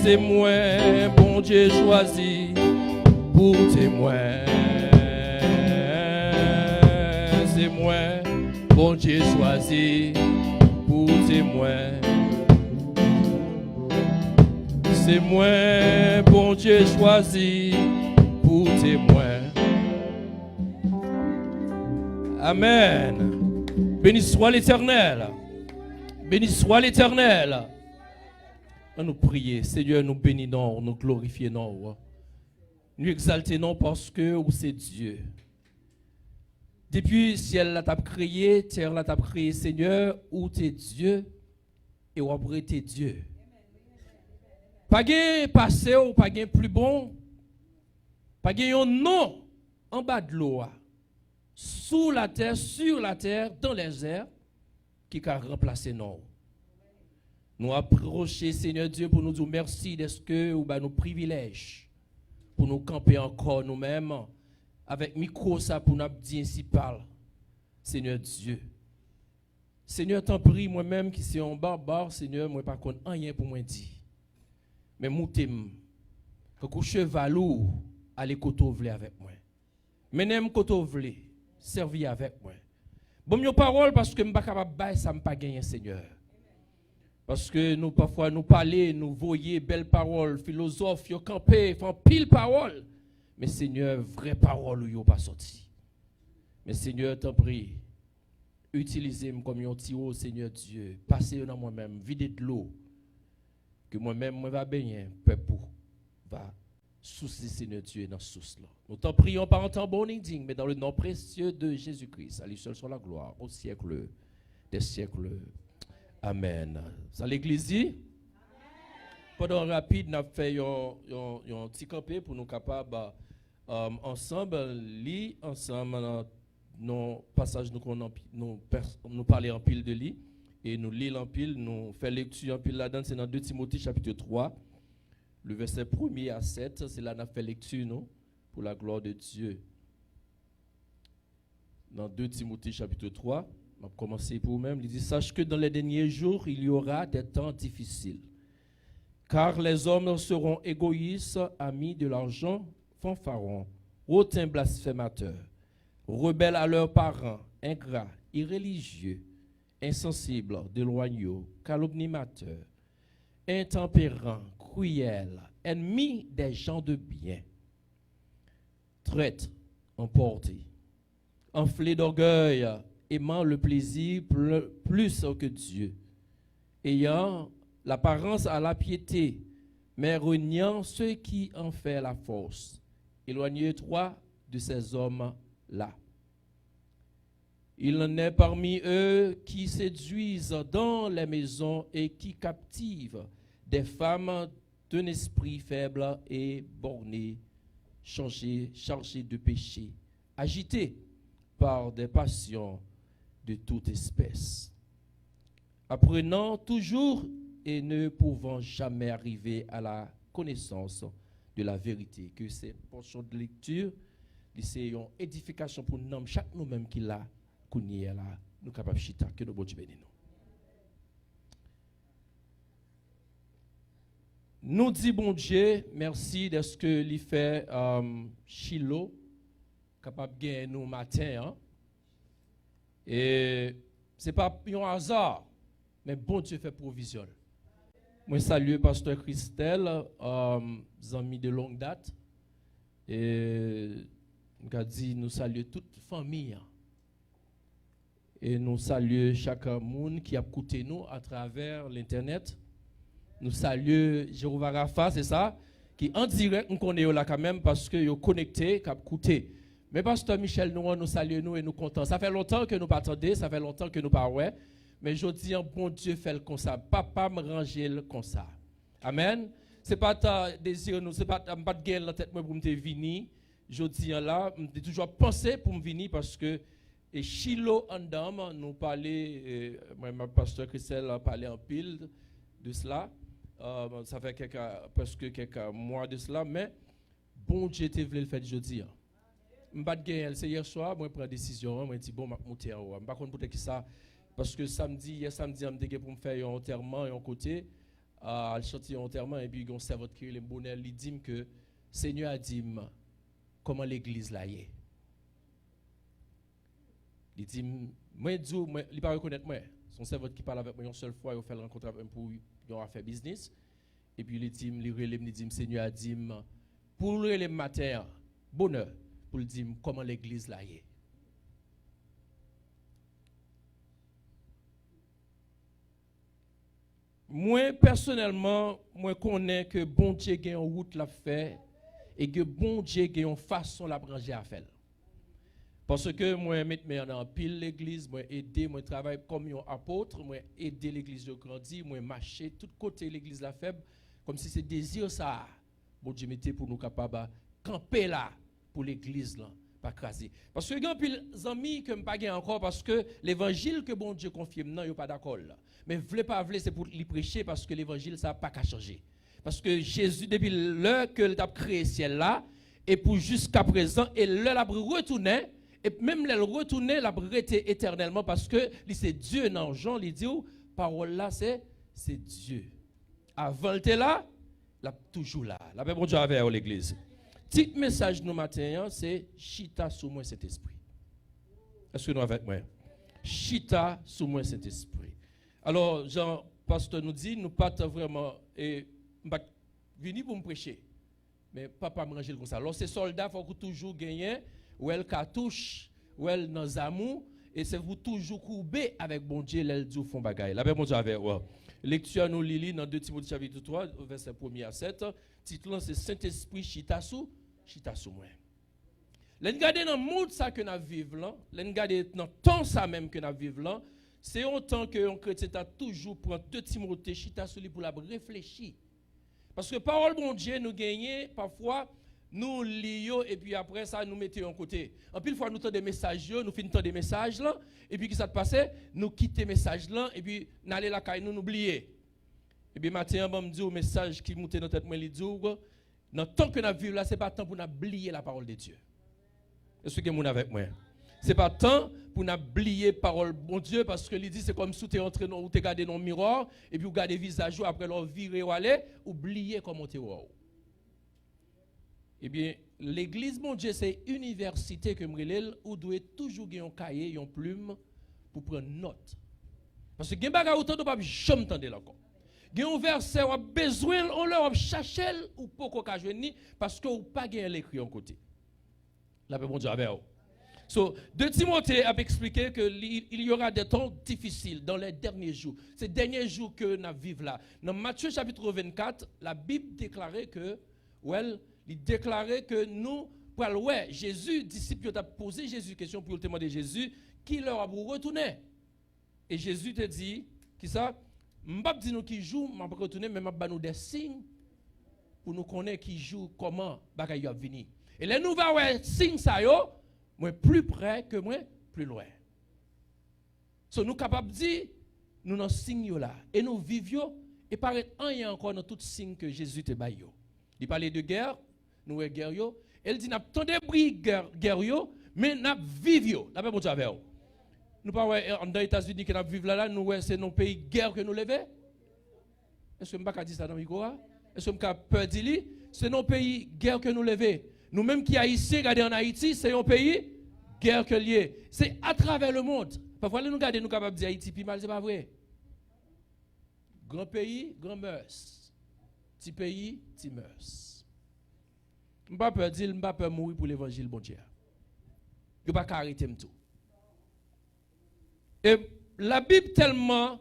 C'est moi, bon Dieu choisi pour témoin. C'est moi, bon Dieu choisi pour témoin. C'est moi, bon Dieu choisi pour témoin. Amen. Béni soit l'Éternel. Béni soit l'Éternel. Nous prions, Seigneur, nous bénissons, nous glorifions, nous exaltons parce que c'est Dieu. Depuis ciel la t'a créé, terre la t'a créé, Seigneur, où t'es Dieu et où après t'es Dieu. Pas de passé ou pas de plus bon, pas de un nom en bas de l'eau, sous la terre, sur la terre, dans les airs, qui a remplacé nous. Nous approcher, Seigneur Dieu, pour nous dire merci de ce que vous nous privilèges, pour nous camper encore nous-mêmes, avec micro ça pour nous dire ainsi parle, Seigneur Dieu. Seigneur, t'en prie, moi-même qui suis un barbare, Seigneur, moi pas contre rien pour moi dire. Mais moi t'aime, que cheval ou aller côté avec moi. Mais n'aime côté servir avec moi. Bon, mes paroles parce que je ne suis pas capable de ça, je ne pas gagner, Seigneur. Parce que nous, parfois, nous parler, nous voyons belles paroles, philosophes, nous camper, font pile parole. Mais Seigneur, vraie parole, nous pas sorti. Mais Seigneur, t'en prie, utilisez-moi comme un petit Seigneur Dieu. Passez dans moi-même, videz de l'eau. Que moi-même, moi va baigner, peuple va souci, Seigneur Dieu, dans ce source-là. Nous t'en prions par un temps bon et digne, mais dans le nom précieux de Jésus-Christ. À lui seul soit la gloire, au siècle des siècles. Amen. C'est l'église. Pendant rapide, nous avons fait un petit campé pour nous capables ensemble, lire ensemble nos passages, nous parler en pile de lit, et nous lire en pile, nous faire lecture en pile là-dedans, c'est dans 2 Timothée chapitre 3. Le verset 1er à 7, c'est là qu'on a fait lecture, nous, pour la gloire de Dieu. Dans 2 Timothée chapitre 3, on va commencer pour vous-même. Il dit, sache que dans les derniers jours, il y aura des temps difficiles. Car les hommes seront égoïstes, amis de l'argent, fanfarons, hautains blasphémateurs, rebelles à leurs parents, ingrats, irréligieux, insensibles, déloyaux, calomniateurs, intempérants, cruels, ennemis des gens de bien, traîtres, emportés, enflés d'orgueil, aimant le plaisir plus que Dieu, ayant l'apparence à la piété, mais reniant ceux qui en font la force. Éloignez-toi de ces hommes-là. Il en est parmi eux qui séduisent dans les maisons et qui captivent des femmes d'un esprit faible et borné, chargées de péché, agitées par des passions de toute espèce. Apprenant toujours et ne pouvant jamais arriver à la connaissance de la vérité. Que cette portion de lecture, c'est une édification pour nous, chaque nous-mêmes qui l'a, qu'on y est là, nous capables de chita, que nous bon Dieu bénisse nous. Nous disons bon Dieu, merci de ce que lui fait Chilo, capable de gagner nous matin. Hein? Et ce n'est pas un hasard, mais bon Dieu fait provision. Moi, salue Pasteur Christelle, amis de longue date. Et nous saluons toute famille. Et nous saluons chaque monde qui a écouté nous à travers l'Internet. Nous saluons Jéhovah Rapha, c'est ça, qui en direct, nous connaissons là quand même parce que nous connectés, qui a écouté. Mais Pasteur Michel, nous saluons nous et nous comptons. Ça fait longtemps que nous pas attendons, ça fait longtemps que nous pas ouais. Mais je dis, bon Dieu fait le comme ça. Papa me ranger le comme ça. Amen. C'est pas ta désir, nous, c'est pas de gagner la tête pour me venir. Je dis là, je toujours pensé pour me venir parce que et Chilo Andam nous parlait, moi, Pasteur Christelle a parlé en pile de cela. Ça fait presque quelques mois de cela, mais bon Dieu te voulu le faire jeudi. Je ne vais pas gagner, c'est hier soir, moi je prends une décision, je dis bon, je vais monter en haut. Je ne sais pas pour ça, parce que hier samedi, je me pour me faire un enterrement et un côté, à chanter enterrement et puis il y a un servant qui est bonheur, il dit que Seigneur a dit comment l'église là est. Il dit moi il pas reconnaître moi. Son servant qui parle avec moi une seule fois, il fait rencontre avec moi pour une affaire business et puis il dit Seigneur a dit pour le matin bonheur pour le dire comment l'église là est. Moi, personnellement, moi connais que bon Dieu a une route la fait et que bon Dieu a une façon la brancher à faire. Parce que moi, je en pile l'église, moi aider, moi travaille comme un apôtre, moi aider l'église de grandir, moi marcher tout côté l'église la faible, comme si c'est désir ça. Bon Dieu mettait pour nous capables camper là pour l'église là. Pas craser. Parce que il y a pile amis que me pas encore parce que l'évangile que bon Dieu confirme non, yo pas d'accord. Mais vle pas vle c'est pour lui prêcher parce que l'évangile ça pas qu'à changer. Parce que Jésus depuis l'heure que il a créé ciel là et pour jusqu'à présent et l'heure a retourné et même l'heure retourné l'a rester éternellement parce que c'est Dieu dans Jean il dit parole là c'est Dieu. Avant il était là, il est toujours là. La paix bon Dieu avec l'église. Petit message nous matin, c'est chita sous moi cet esprit. Est-ce que nous avec moi? Chita sous moi cet esprit. Alors, Jean, pasteur nous dit, nous pas vraiment venir pour me prêcher. Mais papa me ranger comme ça. Alors, ces soldats, il faut toujours gagner, ou elle cartouche, ou elle dans amour, et c'est vous toujours courbé avec bon Dieu, l'elle dit au fond bagaille. La paix bon Dieu avec moi. Lecture nous Lili dans 2 Timothée chapitre 3, verset 1er à 7. Titre c'est Saint-Esprit chita sous moi. L'en garder dans le monde ça que nous vivons là, l'en garder dans temps ça même que nous vivons là, c'est autant que un chrétien a toujours prend 2 Timothée chita sous lui pour la réfléchir. Parce que parole bon Dieu nous gagne parfois nous lions et puis après ça nous mettons en côté. En pile fois nous tendons des messages, nous finissons des messages là et puis qui ça te passe, nous quitter message là et puis n'aller la caille nous oublier. Et puis matin on me dit au message qui monte dans tête moi il dit dans temps que nous vivons là c'est pas temps pour nous oublier la parole de Dieu. Est-ce que vous avec moi? C'est pas temps pour nous oublier parole bon Dieu parce que il dit c'est comme si tu es entré ou tu regardé dans le miroir et puis vous regardez visage après leur virer ou aller oublier comment tu es. Eh bien, l'église, mon Dieu, c'est une université que m'relèl où doit toujours gagner un cahier, une plume pour prendre note. Parce que gen bagay autant de pas jamais tande encore. Gen un verset ou besoin on leur chercher ou poko ka joindre parce que ou pas gagner l'écrit en côté. La paix bon Dieu avec vous. So, 2 Timothée a expliqué qu'il y aura des temps difficiles dans les derniers jours. Ces derniers jours que nous vivons là. Dans Matthieu chapitre 24, la Bible déclarait que il déclarait que nous, Jésus, disciples, ont posé Jésus question pour le témoin de Jésus, qui leur a retourné. Et Jésus te dit, qui ça? Je ne vais pas dire nous qui joue, je vais retourner, mais je vais nous des signes pour nous connaître qui joue, comment, bagay va venir. Et les nous va signes ça yo, moi plus près que moi plus loin. So nous capables de dire, nous dans signe là, et nous vivons, et paraît rien encore dans tout signe que Jésus te baille. Il parlait de guerre, nous avons guerre, elle dit, nous avons pris guerre, mais nous vivons. La paix bon Dieu avec vous. Nous pas dans les États-Unis que nous vivons là, nous c'est nos pays guerre que nous levons. Est-ce que je ne peux pas dire ça dans le micro? Est-ce que je peux pas dire c'est nos pays guerre que nous levons. Nous-mêmes qui haïtiens, regardez en Haïti, c'est un pays guerre que lié. C'est à travers le monde. Parfois nous regardons, nous capables de dire Haïti puis mal, c'est pas vrai. Grand pays, grand mœurs. Petit pays, petit mœurs. Je ne peux pas dire, je ne peux pas mourir pour l'évangile, bon Dieu. Je ne peux pas arrêter tout. Et la Bible tellement,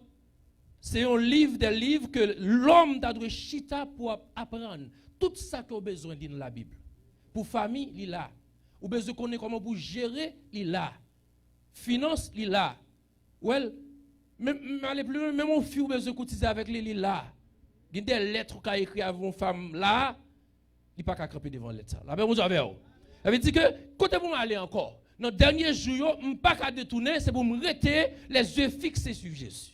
c'est un livre des livres que l'homme doit chita pour apprendre tout ça qu'on a besoin dans la Bible. Pour famille, il est là. Ou besoin de connaître comment pour gérer, il est là. Finance, il est là. Well, même aller plus loin, même mon fils, besoin de cotiser avec lui, il est là. Il y a des lettres qu'a écrit à une femme là, il n'est pas qu'à camper devant lettre. La même chose avec vous. Ça veut dire que, quand vous allez encore, dans le dernier jour, je ne pas qu'à détourner, c'est pour me rester les yeux fixés sur Jésus.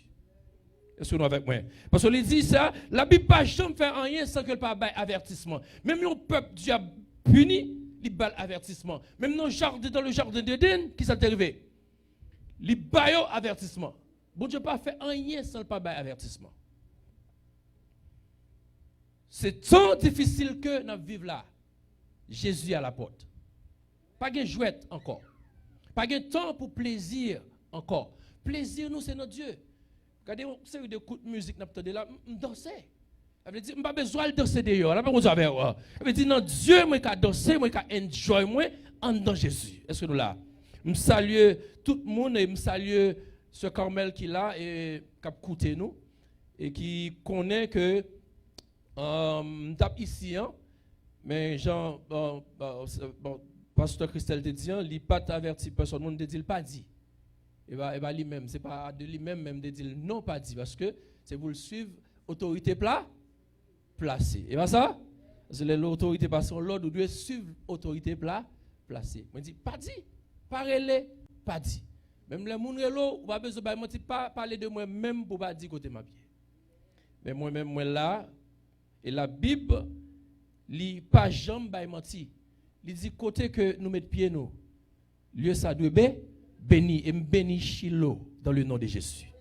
Est-ce que vous avec moi? Parce qu'on dit ça, la Bible n'a jamais fait rien sans que le pas ait avertissement. Même le peuple Dieu a puni, il bat avertissement. Même dans le jardin d'Éden, qui s'est arrivé? Il bat avertissement. Bon Dieu n'a pas fait rien sans le pas ait avertissement. C'est tant difficile que nous vivons là. Jésus à la porte. Pas de jouette encore. Pas de temps pour plaisir encore. Plaisir, nous, c'est notre Dieu. Regardez, une série de coups de musique, nous là, danser. Ça veut dire, je n'ai pas besoin de danser d'ailleurs. Ça veut dire, non, Dieu, moi, qui danser, moi, qui enjoy, moi, en dans Jésus. Est-ce que nous là? Je salue tout le monde et je salue ce Carmel qui est là et qui a écouté nous et qui connaît que tape ici, hein, mais Jean, pasteur Christelle te dit, il n'a pas averti personne, il ne dit pas dit. Et bah lui-même, c'est pas de lui-même même de dire non pas dit parce que c'est pour le suivre autorité placée. Et bien ça, c'est l'autorité passée l'ordre, vous devez suivre autorité placée. Je dis pas dit, parlez pas dit. Même les gens relo, ou pas besoin de pas parler de moi même pour pas dire côté ma pied. Mais moi-même moi là et la Bible li pas jamais ba menti. Il dit côté que nous mettre pied nous. Lieu ça doit béni et me béni Shiloh dans le nom de Jésus.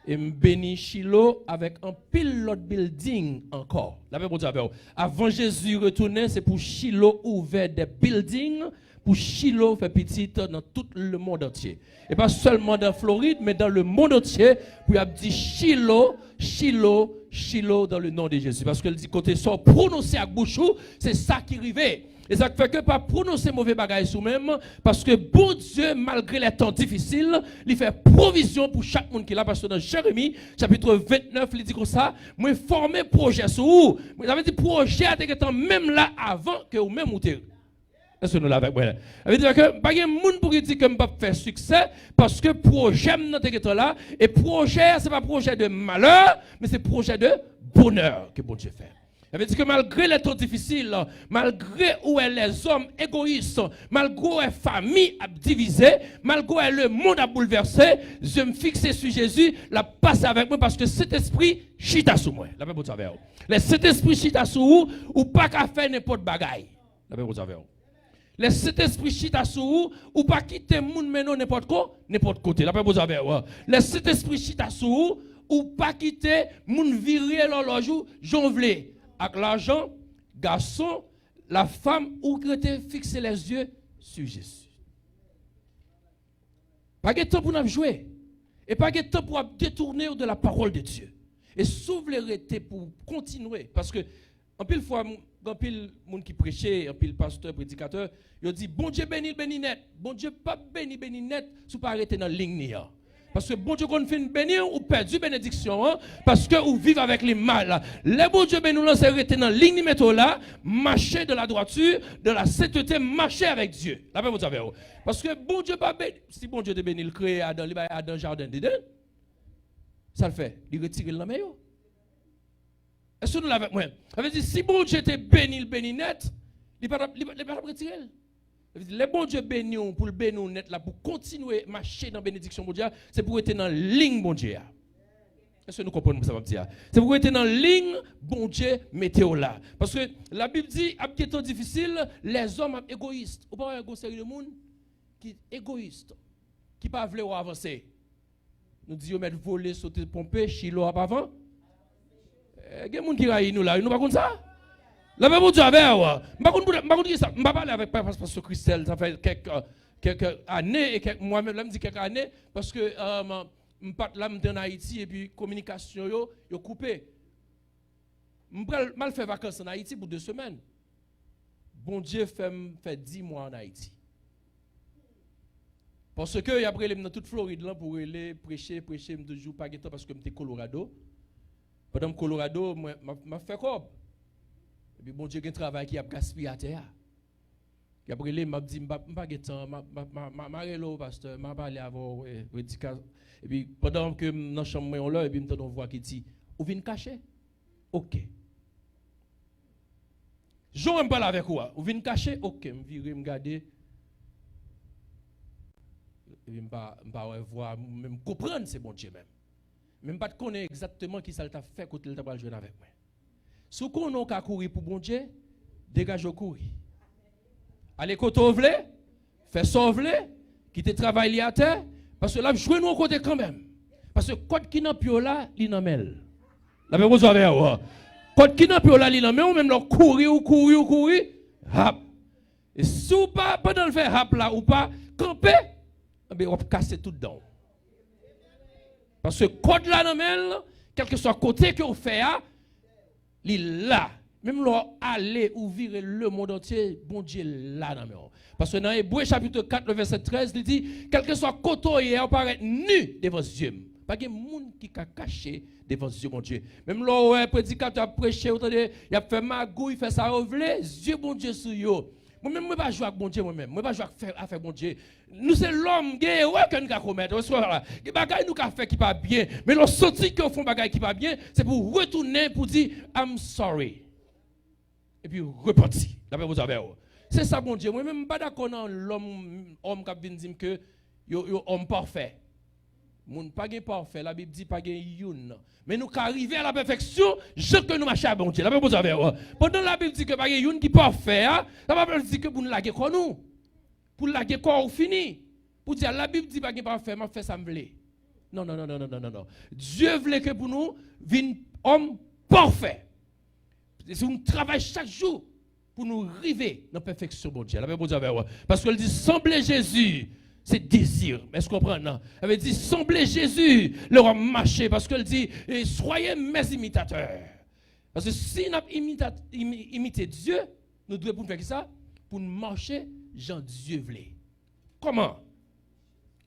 Et me béni Shiloh avec un pilote building encore. La même chose avant Jésus retourner, c'est pour Shiloh ouvert des buildings pour Shiloh faire petite dans tout le monde entier. Et pas seulement dans Floride, mais dans le monde entier, pour y dire Shiloh, Shiloh, Shiloh dans le nom de Jésus. Parce qu'elle dit côté soit prononcé à bouchou, c'est ça qui arrivait. Et ça fait que pas prononcer mauvais bagages sur même, parce que bon Dieu, malgré les temps difficiles, il fait provision pour chaque monde qui est là. Parce que dans Jérémie, chapitre 29, il dit comme ça, moi former projet sur vous. Vous avez dit projet à même là avant que vous même vous. Est-ce que nous l'avons avec moi? Ça veut dire que pas de monde pour dire que je ne peux pas faire succès parce que projet est là. Et projet, ce n'est pas projet de malheur, mais c'est projet de bonheur que bon Dieu fait. Ça veut dire que malgré les temps difficiles, malgré où les hommes égoïstes, malgré où les familles divisées, malgré où le monde a bouleversé, je me fixe sur Jésus, la passe avec moi parce que cet esprit chita sous moi. La même chose avec vous. Cet esprit chita sous vous, ou pas qu'à faire n'importe bagaille. La même chose avec vous. Les Saint-Esprit chita sous vous, ou pas quitter moun menon n'importe quoi, n'importe côté. La même chose avec vous. Les Saint-Esprit chita sous vous, ou pas quitter moun virer l'horloge, jonvler. Avec l'argent, garçon, la femme, ou que fixer les yeux sur Jésus. Pas de temps pour nous jouer. Et pas de temps pour détourner de la parole de Dieu. Et souveraineté pour continuer. Parce que, en pile fois, en pile monde qui prêchait, en pile pasteur, prédicateur, il dit, bon Dieu béni, béni net. Bon Dieu pas béni, béni net, si vous pas arrêter dans la ligne. Parce que bon Dieu qu'on fait bénir ou perdu bénédiction, hein, parce que vous vivez avec les mal. Les bon Dieu béni nous c'est arrêter dans la ligne méthode là, marcher de la droiture, de la sainteté, marcher avec Dieu. La même vous savez. Parce que bon Dieu pas béni, si bon Dieu te béni, il crée Adam, il va dans le jardin d'Éden. Ça le fait, il retire le meilleur. Est-ce que nous l'avons moi? Ça veut dire si bon Dieu te béni, le béni net, il ne va pas retirer. Les bons Dieu bénis pour le bénir net là pour continuer à marcher dans la bénédiction mondiale, c'est pour être dans la ligne bon Dieu. Est-ce que nous comprenons ça va dire? C'est pour être dans la ligne bon Dieu météo là. Parce que la Bible dit à quel temps difficile, les hommes sont égoïstes. Ou pas un série de monde qui est égoïste, qui pas vouloir avancer. Nous disons mettre voler, sauter, pomper, chilo à avant. Il y a des gens qui raillent nous là, nous pas comme ça. La même chose avec moi. Je ne vais pas parler avec Pasteur Christelle, ça fait quelques années, et moi-même, je me dis quelques années, parce que je suis en Haïti et puis la communication est coupée. Je vais mal faire vacances en Haïti pour 2 semaines. Bon Dieu fait 10 mois en Haïti. Parce que après, je suis dans toute Floride pour aller prêcher, je ne joue pas parce que je suis Colorado. Pendant Colorado, je fais quoi? Et puis bon Dieu, il y a un travail qui a gaspillé à terre. Et après, il m'a dit, je n'ai pas de temps, je suis pasteur, je vais parler avant. Et puis pendant que je suis dans la chambre, et puis je me donne une voix qui dit, vous venez cacher? Ok. Je ne parle avec vous. Vous venez cacher? Ok. Je vais regarder. Et puis je ne vais pas voir, même comprendre, c'est bon Dieu même. Même pas connaître exactement qui ça t'a fait quand il t'a joué avec moi. Si vous avez courir pour bon Dieu, dégagez au courir. Allez côté vous voulez, faites ça vous voulez, quittez travail à terre, parce que là, jouez nous au côté quand même. Parce que quand qui n'a plus là, il n'a mêle. La même chose avec vous. Quand qui n'a pas la ligne, mais ou même leur courir, hap. Et si ou pas, pendant le faire hap là, ou pas, camper, on va casser tout dedans. Parce que code là, quel que soit côté que vous faites, il là. Même là, aller ou virer le monde entier, bon Dieu là. Parce que dans Hébreux chapitre 4, le verset 13, il dit, quel que soit côté, on paraît nu devant Dieu. Pas de monde qui a caché devant Dieu, mon Dieu. Même là, où un prédicateur a prêché, il a fait magouille, il fait ça, Dieu, bon Dieu, sur eux. Moi-même, je ne vais pas jouer avec bon Dieu, moi-même. Je ne vais pas jouer à faire bon Dieu. Nous, c'est l'homme qui est que nous avons commettre. Les bagages nous avons fait qui pas bien. Mais le sorti que nous font bagages qui pas bien, c'est pour retourner, pour dire, I'm sorry. Et puis, repentir. C'est ça, bon Dieu. Moi-même, je ne suis pas d'accord dans l'homme qui vient dire que homme parfait. Moun pas parfait, la Bible dit pas youn. Mais nous arriver à la perfection, je que nous marchons à bon Dieu. La Bible pendant la Bible dit que pas youn qui parfait, la Bible dit que pour nous laguer quoi nous. Pour laguer quoi ou fini. Pour dire la Bible dit pas parfait, m'a fait ça me vle. Non. Dieu voulait que pour nous vienne homme parfait. C'est un travail chaque jour pour nous arriver dans la perfection bon Dieu. La Bible parce qu'elle dit sembler Jésus. C'est désir. Est-ce qu'on comprend? Non. Elle veut dire, semblez Jésus, leur marcher. Parce qu'elle dit, soyez mes imitateurs. Parce que si nous avons imité Dieu, nous devons faire ça pour nous marcher, Jean Dieu voulait. Comment?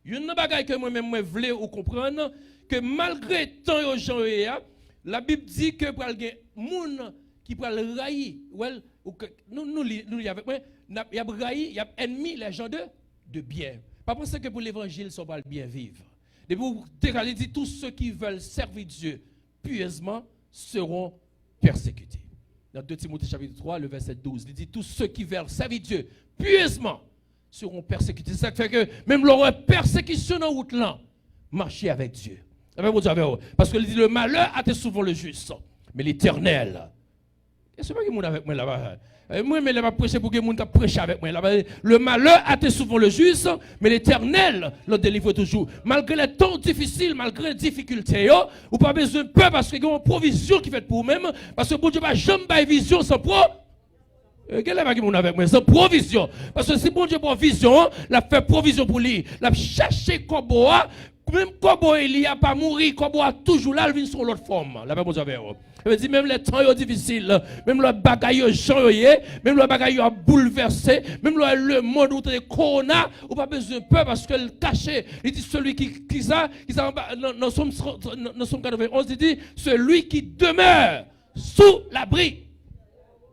Il y a une bagaille que moi-même je voulais ou comprendre, que malgré tant de gens, la Bible dit que pour les gens qui prennent railler, nous, il y a railler, il y a ennemi, les gens de bien. Pas penser que pour l'évangile, ça va bien vivre. Et pour dit tous ceux qui veulent servir Dieu pieusement seront persécutés. Dans 2 Timothée chapitre 3, le verset 12, il dit tous ceux qui veulent servir Dieu pieusement seront persécutés. C'est ça qui fait que même leur persécution en route là, marcher avec Dieu. Parce que dit le malheur a été souvent le juste, mais l'éternel. Est-ce que vous avec moi là-bas? Moi, je ne vais pas prêcher pour que les gens prêchent avec moi. Le malheur a été souvent le juste, mais l'éternel le délivre toujours. Malgré les temps difficiles, malgré les difficultés, vous n'avez pas besoin de peur parce qu'il y a une provision qui est faite pour vous-même. Parce que bon Dieu ne va jamais faire vision sans sans provision. Parce que si bon Dieu a vision, il a fait provision pour lui. Il a cherché Koboa. Même Koboa, il n'y a pas mouru. Koboa toujours là, il vient sur l'autre forme. La même chose. Je veux dire, même les temps difficiles, même le bagaille changé, même le bagaille a bouleversé, même le monde où il corona, ou pas besoin de peur parce que le caché, il dit celui qui ça, nous sommes 91, il dit celui qui demeure sous l'abri.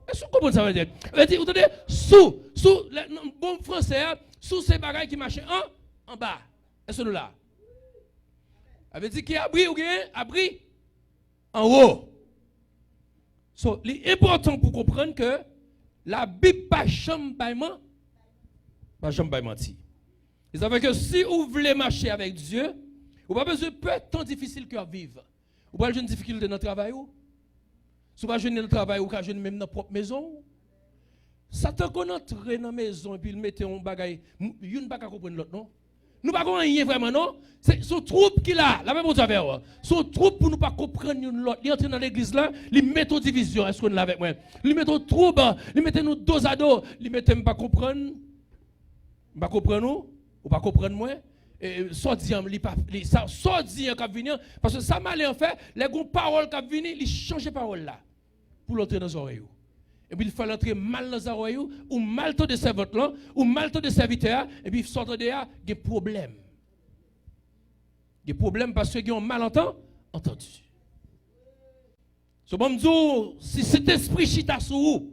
Est-ce que vous comprenez ça veut dire? Il dit, vous entendez, sous, bon français, sous ces bagailles qui marchent en bas. Est-ce que nous là? Il veut dire qu'il y a abri ou bien abri en haut. So, c'est important pour comprendre que la Bible pas jamais menti. Ça veut dire que si vous voulez marcher avec Dieu, vous n'avez pas besoin de peu de temps difficile que vivre. Vous n'avez pas besoin de difficulté dans le travail. Vous n'avez pas besoin de travail ou même dans votre propre maison. Satan qu'on entre dans la maison et puis il mette un bagage, il ne pas comprendre l'autre non. Nous ne pouvons pas rien vraiment, non? C'est son troupe qui a, la même chose avec moi. Son troupe pour nous pas comprendre l'autre. Il entre dans l'église là, il met en division. Est-ce qu'on l'a avec moi? Il met en troupe, il met nous dos à dos. Il met pas comprendre. Pas comprendre nous? Ou pas comprendre moi? Soit dit qui venir. Parce que ça m'a en fait, les grandes paroles qui viennent, il change de parole là. Pour l'entrer dans les oreilles. Et puis il faut entrer mal dans les oreilles, ou mal de servante là, ou mal de serviteur, et puis il sort de là, il y a des problèmes. Il y a des problèmes parce qu'ils ont mal entendu. Ce bon Dieu, si cet esprit chita sur vous,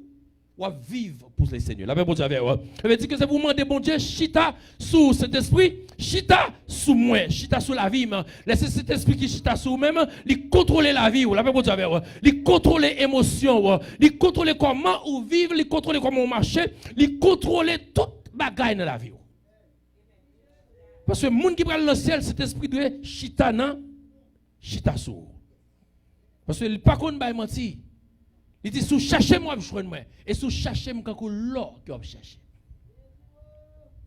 ou à vivre pour le Seigneur. La même chose avec vous. Je veux dire que c'est pour demander, bon Dieu, chita sur cet esprit, chita sur moi, chita sur la vie. Laissez cet esprit qui chita sur vous-même, il contrôle la vie. La même chose avec vous. Il contrôle les émotions, il contrôle comment vous vivez, il contrôle comment vous marchez, il contrôle toute bagaille dans la vie. Parce que le monde qui prend le ciel, cet esprit doit chita sur vous. Parce que le pas qu'on va mentir. Il dit, si cherchez moi, je moi. Et si cherchez moi, quand l'or que vous cherchez.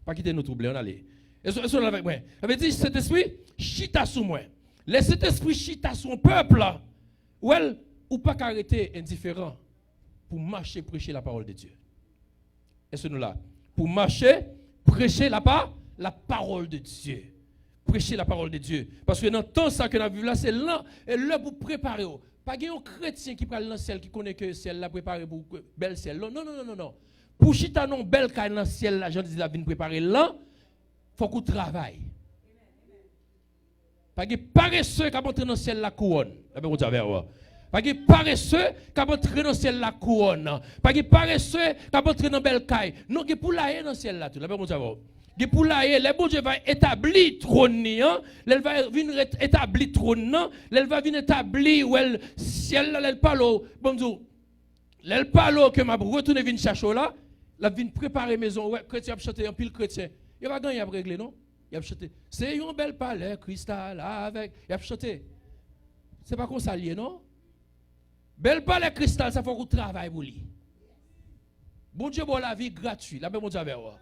Pas quitter nos troubles, on allait. Et si on avec moi. Ça veut dire, cet esprit, chita sous moi. Laissez cet esprit chita sur un peuple, ou ou pas qu'arrêter indifférent pour marcher, prêcher la parole de Dieu. Est-ce que nous là? Pour marcher, prêcher la parole de Dieu. Prêcher la parole de Dieu. Parce que dans le temps ça que nous vivons là, c'est là, et là pour préparer. Pas un chrétien qui parle dans le ciel, qui connaît que le ciel là préparé pour bel ciel. Non, non, non, non, non. Pour chita non bel caille dans le ciel là, j'en dis la vie préparer là, faut qu'on travaille. Pas que paresseux qui entrer dans le ciel la couronne. Pas que paresseux qui entrer dans le ciel la couronne. Pas que paresseux qui entrer dans bel caille. Non, que pour la dans le ciel là tout. Que pour la le bon Dieu va établir trône, elle va venir établir trône, elle va venir établir où elle ciel là, elle parle bon Dieu. Elle parle que m'a retourner venir chercher là, la vient préparer maison, ouais, chrétien chanter un pile chrétien. Il va gagner à régler non? Il a chanté. C'est un bel palais cristal avec. Il a chanté. C'est pas comme ça lié, non? Bel palais cristal, ça faut qu'on travaille pour lui. Bon Dieu, bon la vie gratuite. La même Dieu avec moi.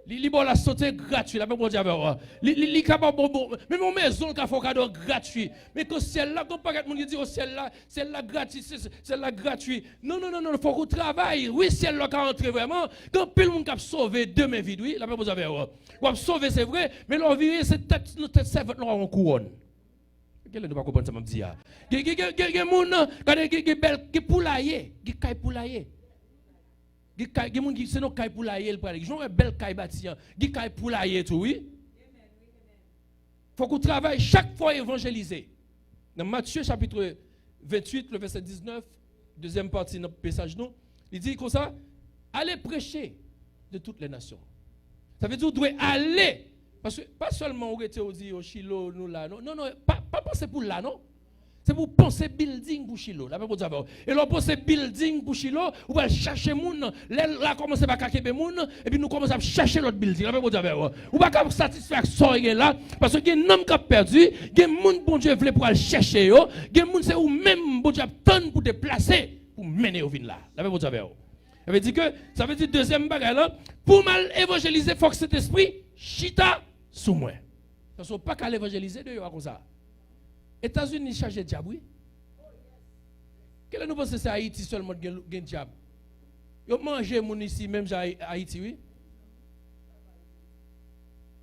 Li bon la santé gratuite. La même Dieu avec moi. Li capable bon. Mais mon maison, il faut cadeau gratuit. Mais que celle-là, quand pas quelqu'un qui dit, oh, celle-là gratuit, celle-là gratuit. Non, non, non, non, il faut qu'on travaille. Oui, celle-là qui entre vraiment. Quand peu le monde qui a sauvé de mes vies, oui, la même Dieu avec moi. Ou a sauvé, c'est vrai, mais l'envie, c'est notre tête servante, nous avons couronne. Quel est le pas comprendre ça, m'a dit. Il y a des gens qui poulailler, qui caille poulailler. Il y a des gens qui sont nos caille poulailler, ils ont un bel caille bâti, qui caille poulailler, tout, oui. Il faut qu'on travaille chaque fois évangéliser. Dans Matthieu chapitre 28, le verset 19, deuxième partie de notre message, nous, il dit comme ça, allez prêcher de toutes les nations. Ça veut dire que vous devez aller. Parce que pas seulement on était au Chilo, nous là. Non, non, non, pas penser pour là, non. C'est pour penser building pour Chilo. Là, et l'on pense building pour Chilo, on va chercher moun. Là, commencer par caquer moun, et puis nous commençons à chercher l'autre building. Là, on va pas satisfaire ça là, parce que il y a un homme qui a perdu, il y a un monde bon Dieu voulait pour aller chercher, il y a un monde c'est où même bon Dieu attend pour déplacer, pour mener au vin là. Là, ça veut dire que, ça veut dire deuxième bagage là, pour mal évangéliser, il faut que cet esprit chita sous moi. Parce qu'on pas qu'à l'évangéliser de comme ça. États-Unis chargé de diable, oui. Quel est nous pensons c'est Haïti seulement qui a diable? Ils ont mangé mon ici, même à Haïti, oui.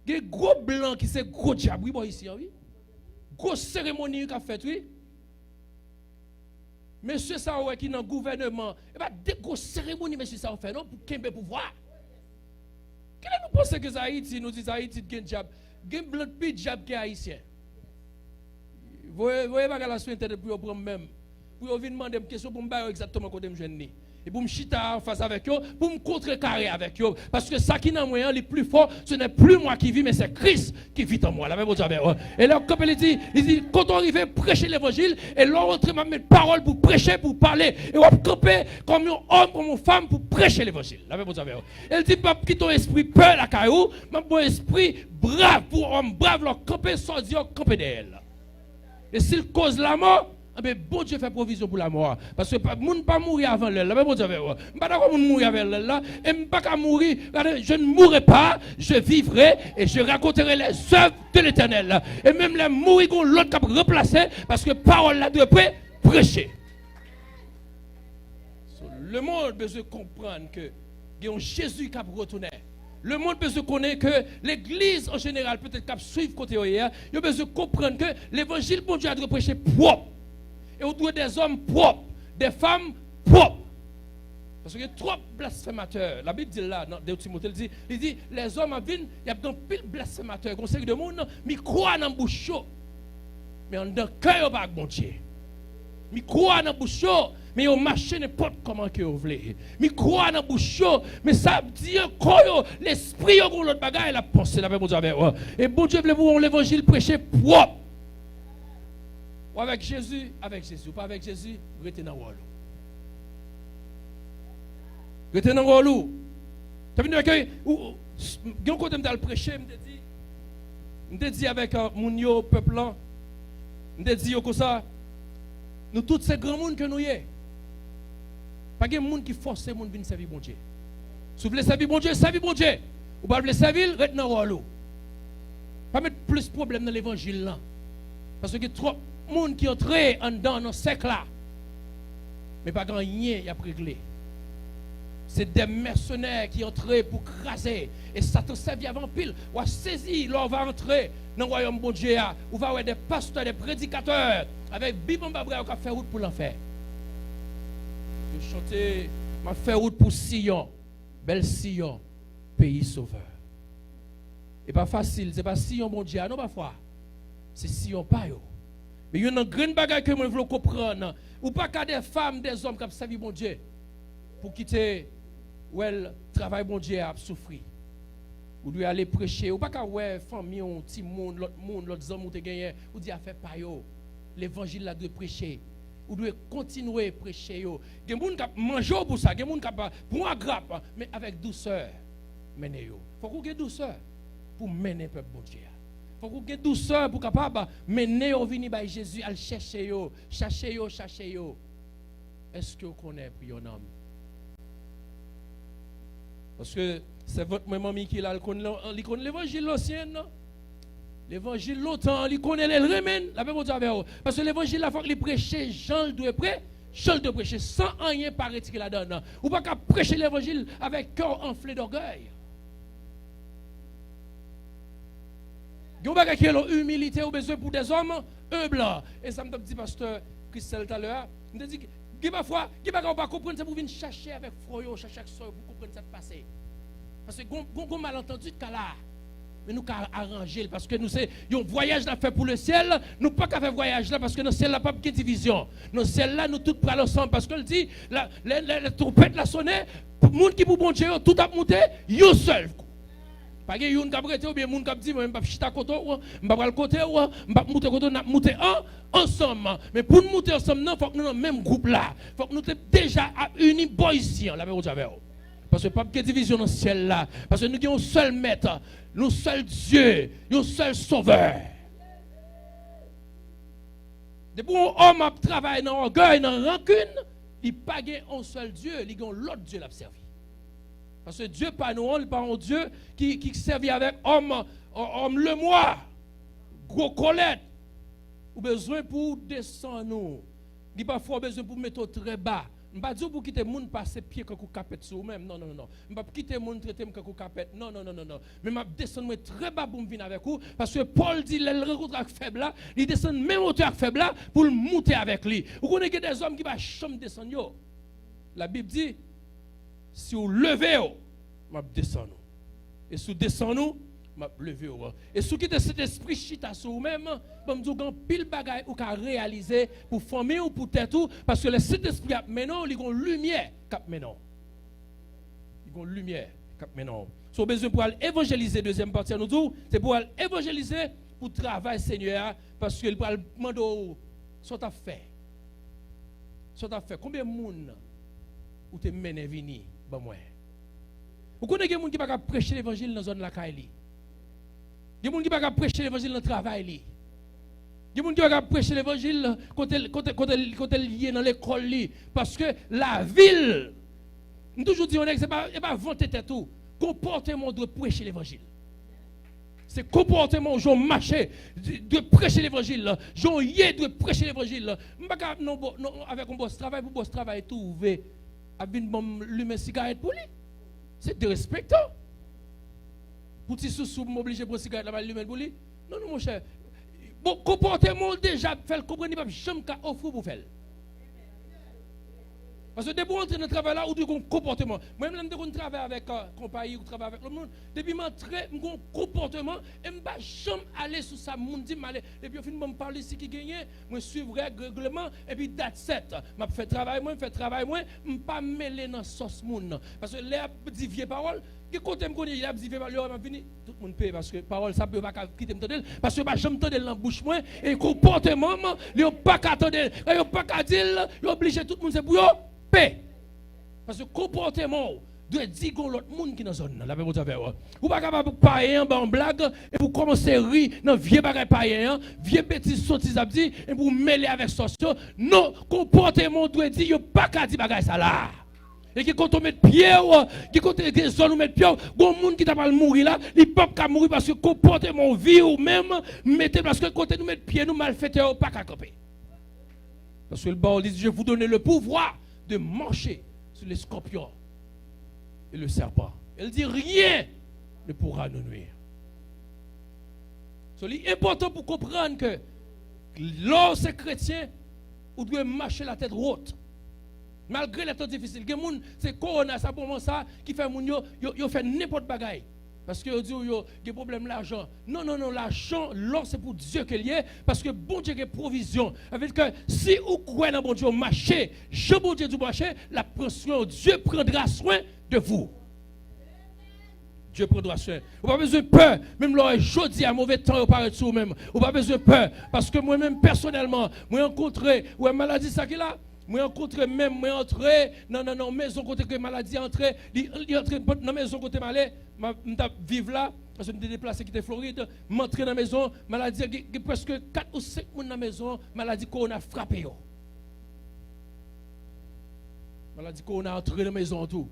Il y a des gros blancs qui sont gros diable, oui, bon ici, oui. Grosse cérémonie qui a fait, oui. Monsieur ça qui est dans le gouvernement, il y a des grosses cérémonies, monsieur ça fait, non, pour qu'il ait pouvoir. Quel est nous pensons que c'est Haïti, nous disons Haïti qui a diable? Il y a un blanc de diable qui est haïtien. Vous voyez pas la suite internet pour prendre même. Pour venir demander une question pour me dire exactement quand je me jeune. Et pour me chita en face avec eux, pour me contrecarrer avec eux. Parce que ça qui est dans moi, le plus fort, ce n'est plus moi qui vis, mais c'est Christ qui vit en moi. La même chose avec eux. Et là, comme il dit, quand on arrive à prêcher l'évangile, et là, on m'a mis parole pour prêcher, pour parler. Et on va camper comme un homme, comme une femme pour prêcher l'évangile. La même chose avec eux. Elle dit, pas quitter ton esprit peur la caillou, mais mon esprit brave, pour homme brave, leur camper sans dire camper d'elle. Et s'il cause la mort, eh bon Dieu fait provision pour la mort. Parce que les gens ne pas mourir avant l'elle. Bon Dieu fait. Je ne suis pas d'accord mourir avec elle. Et je ne pas mourir. Je ne mourrai pas. Je vivrai et je raconterai les œuvres de l'Éternel. Et même les mourir, l'autre qui a replacé. Parce que parole là doit prêcher. Le monde peut se comprendre que il y a un Jésus qui a retourné. Le monde peut se connaître que l'église en général, peut-être qu'à suivre côté hier, il peut se comprendre que l'évangile, bon Dieu, a dû prêcher propre. Et on doit des hommes propres, des femmes propres. Parce qu'il y a trop blasphémateurs. La Bible dit là, dans 2 Timothée, il dit, les hommes viennent, il y a un pile blasphémateurs, conseil de monde, mais ils croient dans le bouche, mais en dans le cœur, pas bon Dieu. Ils croient dans le bouche, mais ils marchent n'importe comment que vous voulez. Ils croient dans le bouche, mais ça dit encore, l'esprit, l'autre bagaille, la pensée, la même chose avec eux. Et bon Dieu, voulez-vous l'évangile prêcher propre. Ou avec Jésus, ou pas avec Jésus, restez dans le rôle. Restez dans le rôle. Tu as vu que, quand je me prêcher, je me dis avec mon peuple là, je me dis comme ça, nous tous ces grands monde que nous y est. Pas de monde qui force les gens à servir bon Dieu. Si vous voulez servir bon Dieu, servir bon Dieu. Ou pas voulez servir, restez dans le rôle. Pas mettre plus de problèmes dans l'évangile là. Parce que trop de monde qui entrent en dedans dans ce siècle là. mais pas grand rien y a réglé. C'est des mercenaires qui entraient pour craser. Et Satan servi avant pile. On a saisi, là on va entrer dans le royaume bon Dieu. On va avoir des pasteurs, des prédicateurs avec Bible en babré, on va faire route pour l'enfer. Je chantais, on va faire route pour Sion, belle Sion, pays sauveur. Et pas facile, c'est pas Sion bon Dieu, non parfois. C'est Sion pas yo. Mais il y a une grande bagarre que moi je veux comprendre. Ou pas qu'à des femmes, des hommes qui ont servi bon Dieu pour quitter le travail bon Dieu a souffert. Ou doit aller prêcher. Ou pas qu'à ouais famille, un petit monde, l'autre homme ou te gagné, ou dit à faire pas yo. L'évangile là doit prêcher. Ou doit continuer à prêcher yo. Il y a des gens qui mangent pour ça, il y a des gens qui prennent un grappe, mais avec douceur. Mener yo. Faut qu'on ait douceur pour mener le peuple bon Dieu. Faut qu'on ait douceur pour capable mener au venir by Jésus à chercher yo, chercher yo, chercher yo. Est-ce que vous connaissez prier un homme? Parce que c'est votre maman qui l'a connaît l'évangile l'ancien, non? L'évangile longtemps, il connaît les remèdes, la même chose avec vous. Parce que l'évangile la fois qu'il prêcher, Jean doit prêcher, Jean doit prêcher sans rien paraître qu'il la donne. Ou pas qu'à prêcher l'évangile avec cœur enflé d'orgueil. Il y a des gens qui ont humilité ou besoin pour des hommes humbles. Et ça me dit, pasteur Christelle tout à l'heure, il me dit, parfois, il ne peut pas comprendre, c'est pour venir chercher avec Froyo, chercher avec soeur pour comprendre ce qui passé. Parce que nous malentendu de là. Mais nous avons arrangé parce que nous c'est un voyage à faire pour le ciel. Nous pas qu'à faire voyage là parce que dans le ciel là pas de division. Dans le ciel là nous tous prenons ensemble parce que dit la trompette la sonné, monde qui pour bon Dieu tout a monté, yo seul. Pas que yon qui prêté ou bien monde qui dit moi pas chita côté ou pas le côté ou pas monter côté n'a monter ensemble. Mais pour nous monter ensemble non faut que nous dans le même groupe là. Faut que nous déjà unis boys ici la même chose. Parce que pas de division dans le ciel là. Parce que nous avons un seul maître, un seul Dieu, un seul sauveur. Depuis un homme travaille dans l'orgueil, dans la rancune, il n'a pas un seul Dieu, il a l'autre Dieu l'a servi. Parce que Dieu pas nous, il pas un Dieu qui servait avec homme le moi, gros colette. Ou besoin pour descendre nous. Il pas fort besoin pour mettre très bas. Je ne vais pas dire pour quitter le monde passer pied quand vous capez sur vous-même. Non, non, non. Je ne vais pas quitter le monde traiter quand vous capez. Non, non, non, non, non. Mais je vais descendre très bas pour me venir avec vous. Parce que Paul dit, il rencontre avec faible là, il descend même hauteur avec faible là pour le monter avec lui. Vous connaissez des hommes qui vont jamais descendre. La Bible dit, si vous levez, je vais descendre. Et si vous descendez, je vais lever. Et si vous quittez cet esprit chita sur vous-même, je vais vous pile bagaille ou qu'à réaliser pour former ou pour tête ou parce que le Saint-Esprit a maintenant, il y a une lumière cap maintenant. Il y a une lumière cap maintenant. Si vous avez besoin pour aller évangéliser, deuxième partie nous dit, c'est pour aller évangéliser pour travailler Seigneur parce qu'il va demander ce que tu as fait. Ce que tu as fait. Combien de monde ou tu mené venir ben moi. Vous connaissez des gens qui ne peuvent pas prêcher l'évangile dans la zone de la Kaili. Il y a des gens qui ne peuvent pas prêcher l'évangile dans le travail. Il y a des gens qui ne peuvent pas prêcher l'évangile quand elle est liée dans l'école. Parce que la ville, nous toujours disons, ce n'est pas vanter tout. Comportement doit prêcher l'évangile. C'est comportement, je marche, de prêcher l'évangile. Je y doit prêcher l'évangile. Avec un boss travail, pour boss travail, tout ouvert. Avec une lumière cigarette pour lui. C'est de respectant. Pour ti sous m'obliger pour cigarette la lumière pour lui. Non, non, mon cher. Bon, comportement déjà fait comprendre pas jamais qu'à offrir pour faire. Parce que dès que vous entrez dans le travail là, vous avez un comportement. Moi-même, je travaille avec compagnie ou travaille avec le monde. Depuis que je suis un comportement, et je ne vais jamais aller sur ça. Je dis, et puis, au final, je parle ici qui gagne, je suis règlement, et puis, that's it. Je fais travail, je fais travail, je ne vais pas me mêler dans la sauce. Parce que les dit vieille parole, qui côté me connaît, il a dit vieille parole, tout le monde paye parce que parole, ça ne peut pas quitter me tendre. Parce que je me tendre dans la bouche, et comportement, il n'y a pas qu'à tendre, il n'y a pas qu'à dire, il est obligé tout le monde, c'est pour eux. Parce que le comportement doit dire que l'autre monde qui est dans la zone. La même chose avec vous. Vous n'êtes pas capable de parler en blague et vous commencez à rire dans vieux bagages païens, vieux bêtises sottises abdi et vous mêler avec ça. Non, le comportement doit dire qu'il n'y a pas qu'à dire bagages ça là. Et qui quand on met pied, qui quand les zones où met pied, bon monde qui t'a pas mourir là, il peut pas mourir parce que le comportement vie ou même mettez parce que quand nous mettons pied, nous malfaiteurs pas qu'à camper. Parce que le bon dit je vous donne le pouvoir de marcher sur les scorpions et le serpent. Elle dit rien ne pourra nous nuire. C'est important pour comprendre que lorsque chrétien, on doit marcher la tête haute. Malgré les temps difficiles, c'est Corona, ça pour ça qui fait moun yo fait n'importe bagaille. Parce que dit yo des problèmes l'argent. Non, l'argent, l'or c'est pour Dieu qu'il y est parce que bon Dieu a provision. Avec que si vous croyez dans bon Dieu marcher, je bon Dieu du marcher, la pression Dieu prendra soin de vous. Dieu prendra soin. Vous n'avez pas besoin de peur. Même là, jeudi à mauvais temps, vous paraît sur vous-même. Vous n'avez pas besoin de peur. Parce que moi-même, personnellement, moi rencontré, ouais, maladie, ça qui là, moi rencontré même, moi entré, non, maison côté que maladie entré, il entré dans maison côté malais, m'ta vivre là, parce que me déplacé qui était Floride, m'entrer dans la maison, maladie, il y a presque 4 ou 5 personnes dans la maison, maladie qu'on a frappé yo. Maladie qu'on a entré dans la maison tout.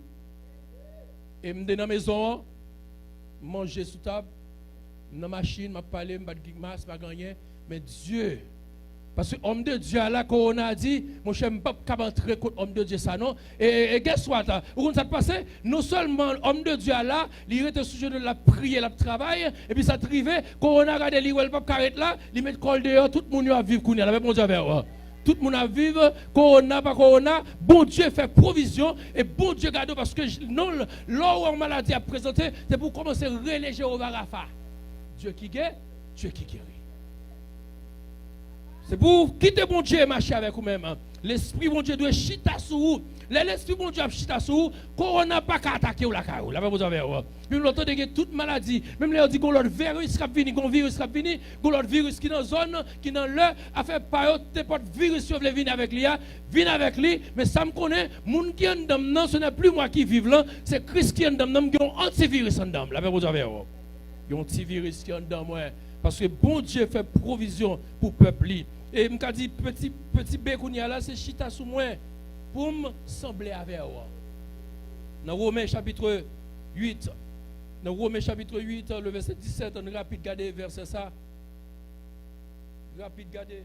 Et me dans la maison, manger sous table, dans la machine, m'a parlé, m'a pas de masse, pas gagné, mais Dieu. Parce que l'homme de Dieu, là, qu'on a dit, mon cher, je ne peux pas entrer contre l'homme de Dieu, ça, non? Et qu'est-ce que ça vous ça passé? Non seulement l'homme de Dieu, là, il était sujet de la prière, la travail, et puis ça arrivait, quand on a regardé, il ne peut pas arrêter là, il met le col dehors, tout le monde a vivre, il avec mon Dieu avec tout le monde a vivre, corona, pas corona, bon Dieu fait provision, et bon Dieu garde, parce que non, là où la maladie a présenté, c'est pour commencer à reléger au Varafa. Dieu qui guérit, Dieu qui guérit. C'est pour quitter bon Dieu et marcher avec vous-même. L'esprit bon Dieu doit chita sur vous. L'esprit bon Dieu a chita sur vous. Corona pas qu'à attaquer ou la caille. Là, vous avez même l'autre de toute maladie. Même les dit qu'on l'autre virus qui vient, qu'on virus qui vient, qu'on l'autre virus qui dans la zone, qui dans le, a fait par n'importe virus qui veut venir avec lui, vient avec lui. Mais ça me connaît, moun qui en dedans, non, ce n'est plus moi qui vive là, c'est Christ qui en dedans, qui ont antivirus en dedans. Là, vous avez un antivirus qui en dedans, parce que bon Dieu fait provision pour le peuple. Et je dit petit bécounia là, c'est chita sous moi pour me sembler avec vous. Dans Romains chapitre 8, le verset 17, on rapide garder verset ça. Rapide garder.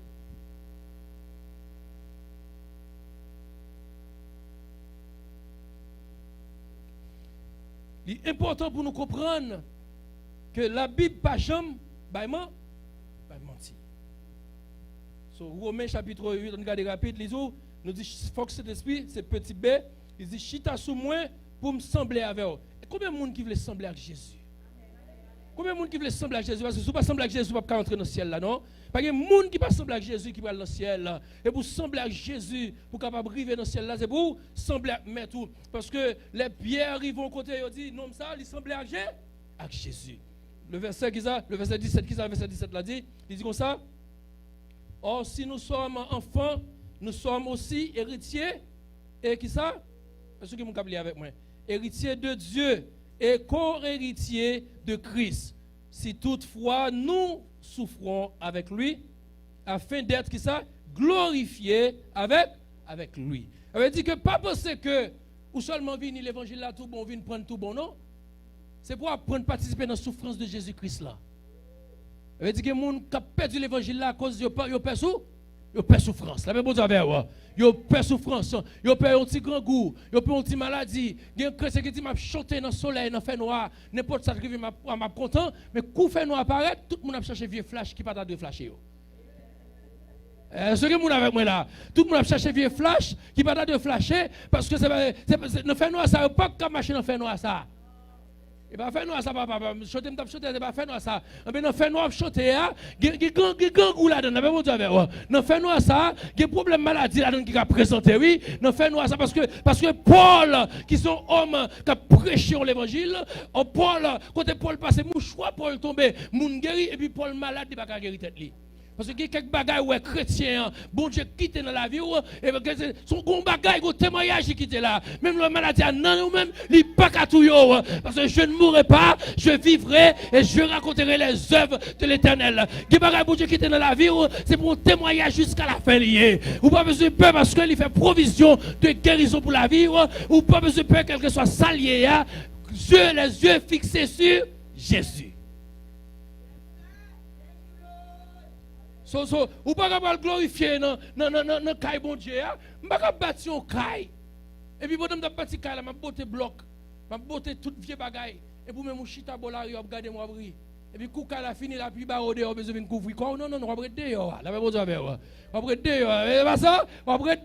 Il est important pour nous comprendre que la Bible pas jamais mentir. So, Romains chapitre 8, on regarde rapide, nous dit faut que cet esprit, c'est petit b, il dit chita sous moi pour me sembler avec vous. Combien de monde qui veut sembler avec Jésus? Combien de monde qui veut sembler avec Jésus? Parce que si vous ne pas sembler avec Jésus, vous ne pouvez pas entrer dans le ciel là, non? Parce que les gens qui ne pas sembler avec Jésus qui va dans le ciel là. Et pour sembler avec Jésus, pour capable arriver dans le ciel là, c'est pour sembler avec tout. Parce que les pierres arrivent au côté, ils disent non, ça, ils semblent avec Jésus. Le verset 17 qui ça, le verset 17 là dit, il dit comme ça. Or, si nous sommes enfants, nous sommes aussi héritiers. Et qui ça? Est-ce que vous avez avec moi? Héritiers de Dieu et co-héritiers de Christ. Si toutefois nous souffrons avec lui, afin d'être qui ça? Glorifiés avec lui. Ça veut dire que pas penser que ou seulement venir l'évangile là tout bon, venir prendre tout bon, non? C'est pour apprendre à participer dans la souffrance de Jésus-Christ là. Ça veut dire que les gens qui ont perdu l'évangile là à cause de leur souffrance. La même chose avec eux. Ils ont perdu souffrance. Ils ont perdu un petit grand goût. Ils ont perdu une petite maladie. Il y a un chrétien qui dit m'a chanté dans le soleil, dans le fait noir. N'importe ça qui m'a content. Mais quand le fait noir apparaît, tout le monde a cherché vieux flash qui ne pas de flasher. Ce que vous avez avec moi là, tout le monde a cherché vieux flash qui ne pas de flasher parce que c'est le fait noir, ça n'a pas qu'à marcher dans le fait noir ça. Et pas faire noir ça papa chanter me chanter c'est pas faire noir ça mais non faire noir chanter grand goût là dedans vous avez non faire noir ça il y a problème maladie là dedans qui a présenté oui non faire noir ça parce que Paul qui sont hommes qui prêché l'évangile Paul quand Paul passe mouchoir Paul tomber moun guéri et puis Paul malade il pas guérir tête lui. Parce que quelques bagailles où chrétien, bon Dieu quitte dans la vie, et son bon bagaille, un témoignage qui quitte là. Même la maladie, non, nous-mêmes, il n'est pas qu'à tout. Parce que je ne mourrai pas, je vivrai et je raconterai les œuvres de l'éternel. Quelques bagailles, bon Dieu quitte dans la vie, c'est pour un témoignage jusqu'à la fin lié. Ou pas besoin de peur parce qu'il fait provision de guérison pour la vie, ou pas besoin de peur quel que soit salier, les yeux fixés sur Jésus. Ou pas capable glorifier non caille bon Dieu, pas capable bâtir un caille Et puis, pendant que je suis parti, je botte bloc, je botte tout vieux bagaille. Et pour même, je chita bolari, je regarde moi abri. Et puis, quand elle a fini, la puis barre dehors, besoin de couvrir. Non, on va prendre dehors. La même chose avec on va prendre dehors. Et pas ça, on va prendre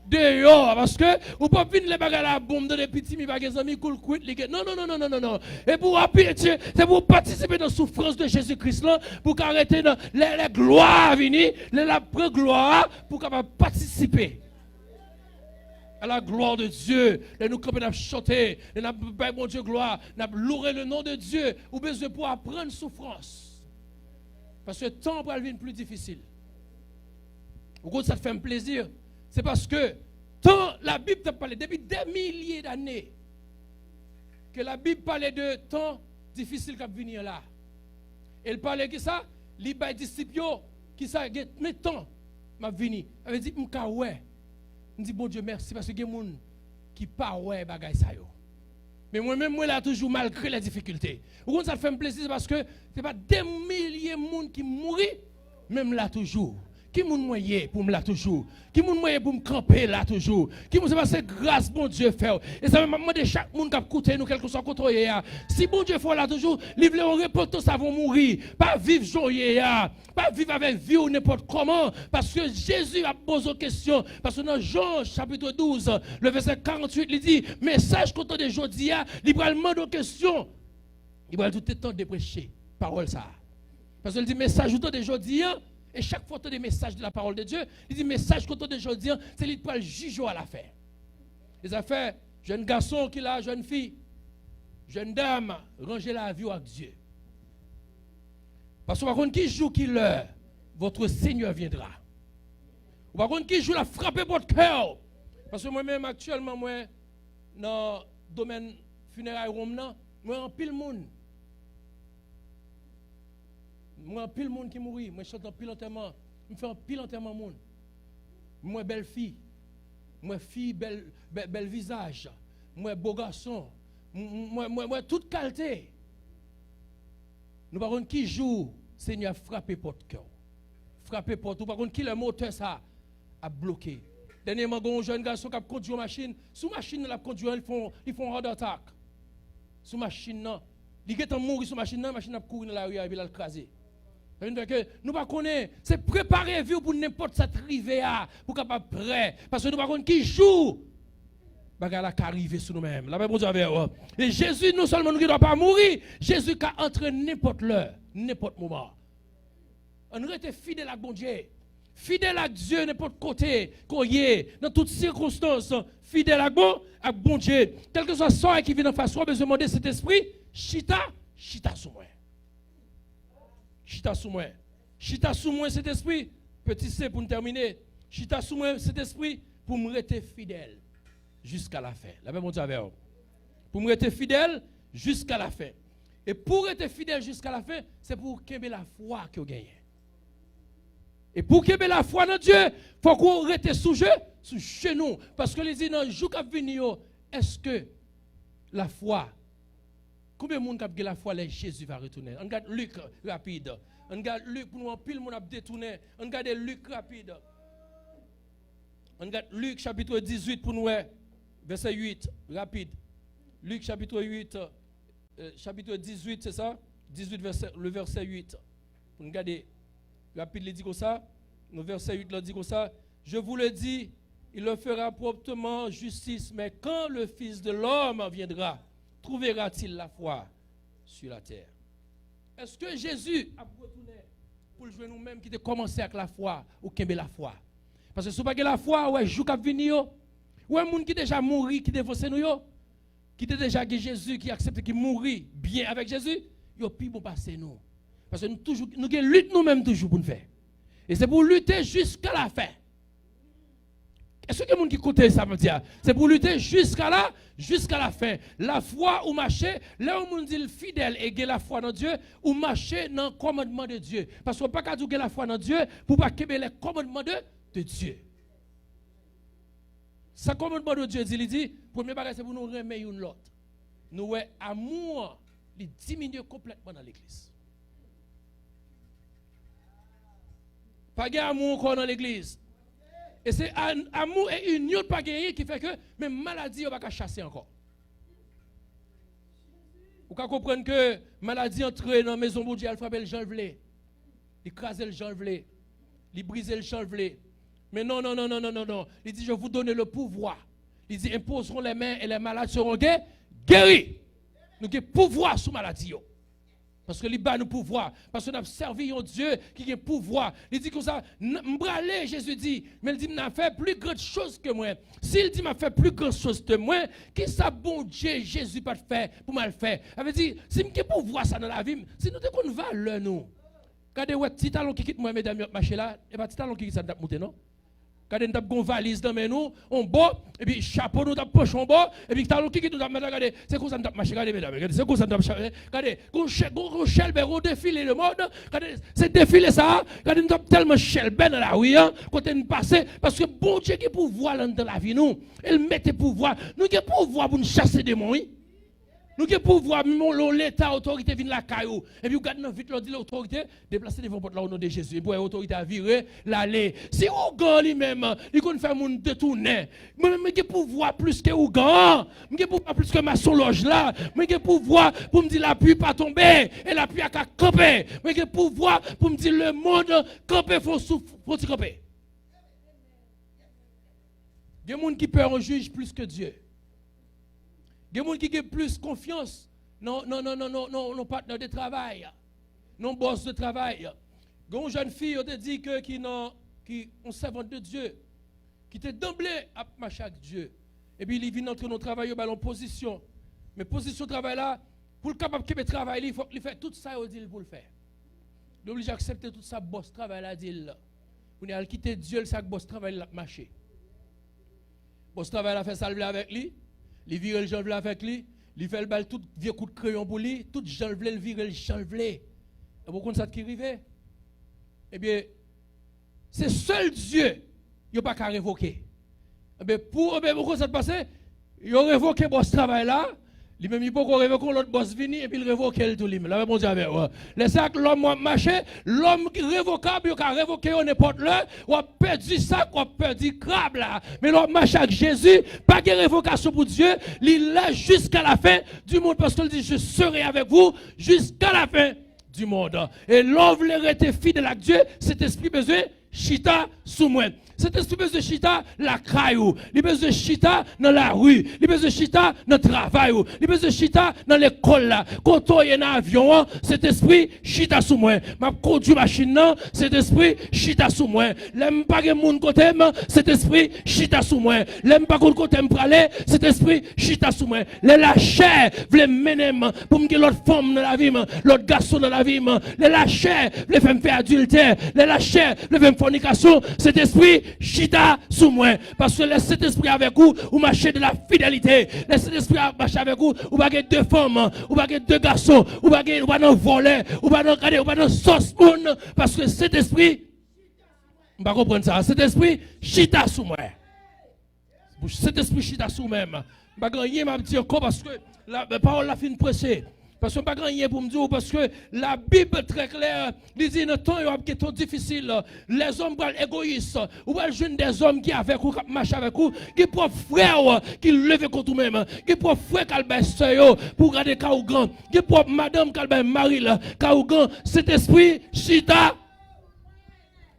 dehors. Parce que, ou pas finir les bagages la bombe de les petits, mais pas des amis, cool, quitte, non. Et pour appuyer, c'est pour participer dans la souffrance de Jésus-Christ, là, pour arrêter les gloires à venir, la gloire, pour capable participer à la gloire de Dieu. Nous capables de chanter, nous avons mon Dieu gloire, nous avons loué le nom de Dieu, ou besoin pour apprendre souffrance. Parce que le temps va devenir plus difficile. Pourquoi ça te fait un plaisir? C'est parce que tant la Bible t'a parlé depuis des milliers d'années que la Bible parlait de temps difficile qui va venir là. Elle parlait de ça, les disciples qui ça mais temps m'a venu. Elle dit ouais. Je dis bon Dieu merci parce que il y a des gens qui pas ouais bagay ça yo. Mais moi-même moi là toujours malgré les difficultés. Pourquoi ça fait un plaisir parce que c'est pas des milliers de monde qui mourent même là toujours. Qui moun moyen pour me là toujours. Qui moun moyen pour me camper là toujours. Qui moun c'est parce que grâce bon Dieu fait. Et ça m'a demandé chaque monde qui a coûté nous quelque soit côté ya. Si bon Dieu fait là toujours, livrer on répond ça vont mourir. Pas vivre joyeux ya. Pas vivre avec vie ou n'importe comment parce que Jésus a posé une question parce que dans Jean chapitre 12, le verset 48, il dit message qu'on de jodi a, il va demander une question. Il va tout le temps de prêcher parole ça. Parce qu'il dit message qu'on de jodi a. Et chaque fois des messages de la parole de Dieu, il dit message qu'on de aujourd'hui, c'est lui pour le juger à l'affaire. Les affaires, jeune garçon qui là, jeune fille, jeune dame, rangez la vie avec Dieu. Parce que par contre, qui joue qui l'heure, votre Seigneur viendra. Ou par contre, qui joue la frapper votre cœur. Parce que moi-même, actuellement, moi, dans le domaine funéraire, moi, en pile monde. Moi, pile monde qui mourit, moi, je chante en pile enterrement, je fais un pile enterrement monde. Moi, belle fille, moi, fille, bel visage, moi, beau garçon, moi, toute qualité. Nous, par contre, qui joue, Seigneur, frapper porte cœur. Frapper porte, ou par contre, qui le moteur ça a bloqué. Dernièrement, un jeune garçon qui a conduit une machine, sous machine, il a conduit, ils font un hard attack. Sous machine, non. Il est mort sur machine, la machine a couru dans la rue et il a écrasé. Nous ne connaissons pas, c'est préparer vie pour n'importe cette rivée pour capable prêt. Parce que nous ne connaissons pas qui joue. Bagala qui arrive sur nous-mêmes. La même chose avec et Jésus, non seulement nous ne doit pas mourir, Jésus qui entre n'importe l'heure, n'importe moment. On reste fidèle à bon Dieu. Fidèle à Dieu, n'importe côté, qu'on y est, dans toutes circonstances, fidèle à bon Dieu. Quel que soit sort qui vient en face, on a besoin de demander cet esprit, chita sous moi. Chita sous moi. Chita sous moi cet esprit. Petit C pour nous terminer. Chita sous moi cet esprit pour me rester fidèle jusqu'à la fin. La même chose avec vous. Pour me rester fidèle jusqu'à la fin. Et pour rester fidèle jusqu'à la fin, c'est pour qu'il y ait la foi que vous gagnez. Et pour qu'il y ait la foi dans Dieu, il faut qu'on reste sous genou. Parce que les dit dans le jour qui vient, est-ce que la foi, combien de monde qui a la foi, là, Jésus va retourner? On regarde Luc rapide. On regarde Luc pour nous, pile monde a détourné. On regarde Luc rapide. On regarde Luc chapitre 18 pour nous, verset 8, rapide. Luc chapitre 8, chapitre 18, c'est ça? 18, le verset 8. Pour nous regarder. Rapide, il dit comme ça. Le verset 8, il dit comme ça. Je vous le dis, il le fera promptement justice. Mais quand le Fils de l'homme viendra, trouvera-t-il la foi sur la terre? Est-ce que Jésus a retourné pour jouer nous-mêmes qui a commencé avec la foi ou qui a la foi? Parce que si vous n'avez pas la foi, ouais, jour qui vient, ouais, un monde qui déjà mouru, qui défonce nous, qui déjà Jésus, qui accepte qui mourit bien avec Jésus, il y a plus bon passer nous. Parce que nous luttons nous-mêmes toujours pour nous faire. Et c'est pour lutter jusqu'à la fin. Est-ce que les gens qui écoutent ça me dit? C'est pour lutter jusqu'à la fin. La foi ou marcher, là où on dit fidèle et la foi dans Dieu, ou marcher dans le commandement de Dieu. Parce qu'on ne peut pas dire la foi dans Dieu pour ne pas quitter les commandements de Dieu. Ce commandement de Dieu, il dit, premier bagage, c'est pour nous remettre une l'autre. Nous, amour, il diminue complètement dans l'église. Pas d'amour encore dans l'église. Et c'est amour et union pas gagné qui fait que même maladie on va pas chasser encore. Vous pouvez comprendre que maladie entre dans la maison de Dieu, elle frappe le Jean Vlé. Il crase le Jean Vlé. Il brise le Jean Vlé. Mais non. Il dit, je vous donne le pouvoir. Il dit, imposeront les mains et les malades seront guéris. Nous avons pouvoir sur la maladie. Parce que il bat nous pouvoir. Parce que nous avons servi un Dieu qui a pouvoir. Il dit comme ça, m'bralé, Jésus dit, mais il dit, m'a fait plus grande chose que moi. S'il dit, m'a fait plus grande chose que moi, qu'est-ce que bon Dieu, Jésus, pas faire pour mal faire? Ça veut dire, si je pouvoir ça dans la vie, si nous devons valeur, nous. Regardez, ouais, petit talon qui quitte moi, mesdames, marché là, et pas petit talon qui quitte ça, monter, non? Regardez, nous avons une valise dans nous, on bas, et puis chapeau, nous avons poche en bas, et puis talon qui quitte nous avons, regardez, c'est comme ça nous avons marché, regardez, mesdames, regardez, c'est comme ça nous avons marché, regardez, on chelbe, défilé le monde, regardez, c'est défilé ça, regardez, nous avons tellement chelbe dans la rue, quand nous passons, parce que bon Dieu qui pouvoir dans la vie, nous, il met pouvoir, nous avons pouvoir pour nous chasser des démons, oui. Nous avons pouvoir, l'État, l'autorité vient la caillou. Et puis, vous regardez vite, l'autorité, déplacer devant votre là au nom de Jésus. Et pour l'autorité à virer, l'aller. Si Ougan lui-même, il peut faire mon détourner. Mais j'ai pouvoir plus que Ougan. J'ai pouvoir plus que ma loge là. Mais j'ai pouvoir pour me dire la pluie pas tomber. Et la pluie a qu'à camper. Mais j'ai pouvoir pour me dire le monde camper, faut camper. Il y a des gens qui peur un juge plus que Dieu. Il y a des gens qui ont plus confiance non, partenaire de travail, non, boss de travail. Il y a une jeune fille qui dit qui est servante de Dieu, qui était d'emblée à marcher avec Dieu. Et puis il vient entrer dans le travail, il en position. Mais position de travail là, pour le capable de travailler, il faut qu'il fasse tout ça, il dit pour le faire. Il est obligé d'accepter tout ça, boss travail là, dit là. Vous allez quitter Dieu, le sac boss travail là, marcher. Boss travail là, fait salver avec lui. Il vire le janvier avec lui, il fait le bal tout vieux coup de crayon pour lui, tout janvier, il vire le janvier. Et vous comprenez ça qui arrive? Eh bien, c'est seul Dieu qui n'a pas qu'à révoquer. Eh bien, pour vous ça passe, il a révoqué ce travail là. Lui-même, il peut révoquer l'autre boss vini et puis il révoque le tout lui. Là, mon Dieu, laissez que l'homme marcher, l'homme révocable, il a révoqué n'importe là, ou a perdu ça, ou a perdu crabe là. Mais l'homme marche avec Jésus, pas de révocation pour Dieu, il est jusqu'à la fin du monde parce qu'il dit, je serai avec vous jusqu'à la fin du monde. Et l'homme voulait rester fidèle à Dieu, cet esprit besoin, chita sous moi. Cet esprit besoin de chita la caillou, il besoin de chita dans la rue, il besoin de chita dans le travail, il besoin de chita dans l'école là. Quand on est dans l'avion, cet esprit chita sous moi. Ma conduit machine là, cet esprit chita sous moi. L'aime pas que mon côté, cet esprit chita sous moi. L'aime pas qu'on côté me praler, cet esprit chita sous moi. Les lâcher, veulent mener pour me dire l'autre femme dans la vie, l'autre garçon dans la vie, les lâcher, les faire me faire adultère, les lâcher, les faire me fornication, cet esprit chita sous moi. Parce que laissez cet esprit avec vous, ou marchez de la fidélité. Laissez cet esprit marcher avec vous, ou pas deux femmes, ou pas deux garçons, ou pas dans voler, ou pas dans sauce monde. Parce que cet esprit, on va comprendre ça, cet esprit chita sous moi. Cet esprit chita sous moi. Je ne vais pas rien dire encore parce que la parole la fin pressée. Parce que je ne vais pas rien pour me dire, parce que la Bible est très claire. Il dit, dans le temps qui est difficile, les hommes sont égoïstes. Ou bien jeune des hommes qui avec vous, qui marchent avec vous, qui peuvent frère, qui lèvent contre vous-même, qui peuvent frère, qui ont sœur, pour garder Kaougan, qui peuvent madame, qui ont mari, Kaougan, cet esprit, chita.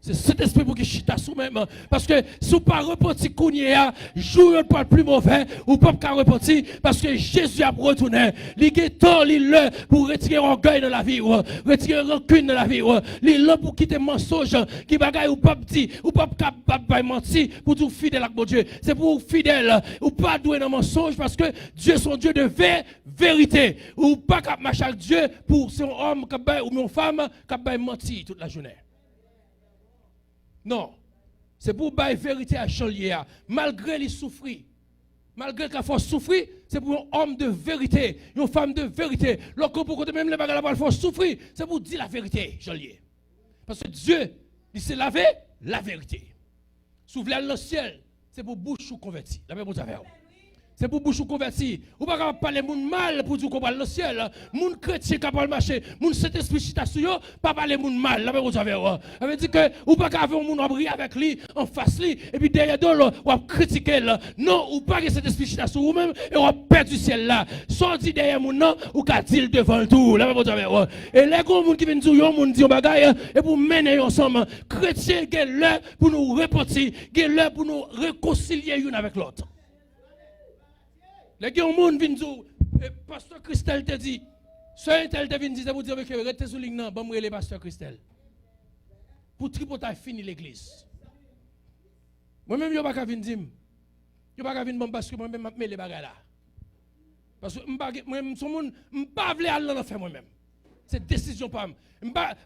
C'est cet esprit pour qui chita sous même. Parce que si vous ne pas repentir Kounia, jour ne pas plus mauvais, ou pas qu'à repentir, parce que Jésus a retourné. Il est temps, il est pour retirer orgueil dans la vie, retirer rancune dans la vie. Il est là pour quitter mensonge, qui bagaille ou pas petit, ou pas capable mentir, pour tout fidèle avec mon Dieu. C'est pour fidèle, ou pas doué dans mensonge, parce que Dieu est son Dieu de vérité. Ou pas capable marcher avec Dieu pour son homme ou une femme qui mentir toute la journée. Non, c'est pour bailler vérité à Chanlier. Malgré les souffrir, malgré qu'il faut souffrir, c'est pour un homme de vérité, une femme de vérité. Lorsque pour même les bagages il faut souffrir, c'est pour dire la vérité, Chanlier. Parce que Dieu, il s'est lavé la vérité. S'ouvrir le ciel, c'est pour bouche ou converti. La même chose. C'est pour bouche converti. Ou pas parler moun mal pour dire qu'on parle le ciel. Moun chrétien qui parle marcher, moun cet esprit chita sur yo, pas parler moun mal. Là vous savez. Ça veut dire que ou pas avoir moun abri avec lui en face lui et puis derrière d'eux ou critiquer là. Non, ou pas que cet esprit chita sur vous même et on perd du ciel là. Soit dit derrière moun non ou qu'a dit devant le tout. Là vous savez. Et les gros moun qui viennent dire yo moun dit bagaille et pour mener ensemble. Chrétien qui est là pour nous repentir, qui est là pour nous réconcilier une avec l'autre. Les gens qui viennent dire, pasteur Christelle te dit, soeur tel te vient dire, vous dire que restez sur ligne, bon, moi, les pasteur Christelle. Pour tripoter fini l'église. Moi-même, je ne vais pas venir dire, je ne vais pas venir parce que moi-même, je les bagages là. Parce que moi-même, je ne vais pas aller dans l'enfer moi-même. C'est décision pas moi.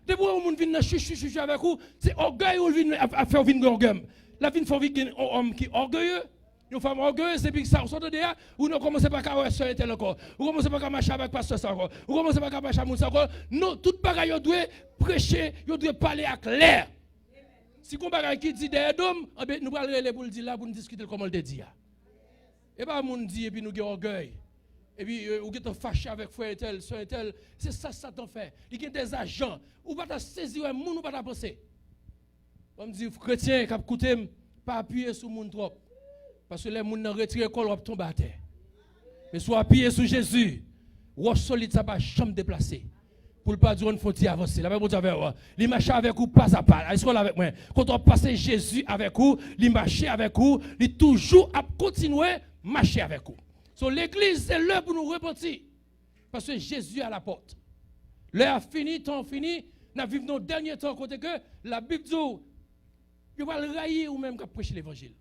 Depuis que vous venez chuchu avec vous, c'est orgueil ou vient à faire venir orgueil. La vie faut venir un homme qui est orgueilleux. Une femme orgueilleuse, c'est puis ça, on sort de là, ou ne commencez pas à faire un tel encore, ou commencez pas à marcher avec pasteur ça encore, ou commencez pas à marcher avec ça encore. Non, toute bagaille, vous devez prêcher, vous devez parler avec l'air. Si vous bagaille qui dit des hommes, nous allons aller pour le dire là, pour nous discuter comment le dire. Et pas mon dit, et puis nous avons orgueil. Et puis, vous êtes fâché avec frère et tel, soeur et tel. C'est ça, Satan fait. Il y a des agents. Ou pas saisir un monde, ou pas penser. On me dit, chrétien, qui a écouté, pas appuyer sur le monde trop. Parce que les gens qui retirent l'école vont tomber à terre. Mais soit appuyé sur Jésus, ou solide, ça ne va pas jamais déplacer. Pour ne pas dire qu'il faut avancer. La même chose avec vous. Il marche avec vous pas à pas. Est-ce qu'on est avec moi? Quand on passe Jésus avec vous, il marche avec vous, il toujours à continuer à marcher avec vous. So, l'église, c'est l'heure pour nous repentir. Parce que Jésus est à la porte. L'heure a fini, temps fini. Nous vivons nos derniers temps côté que la Bible dit, il va le railler ou même qu'à prêcher l'évangile.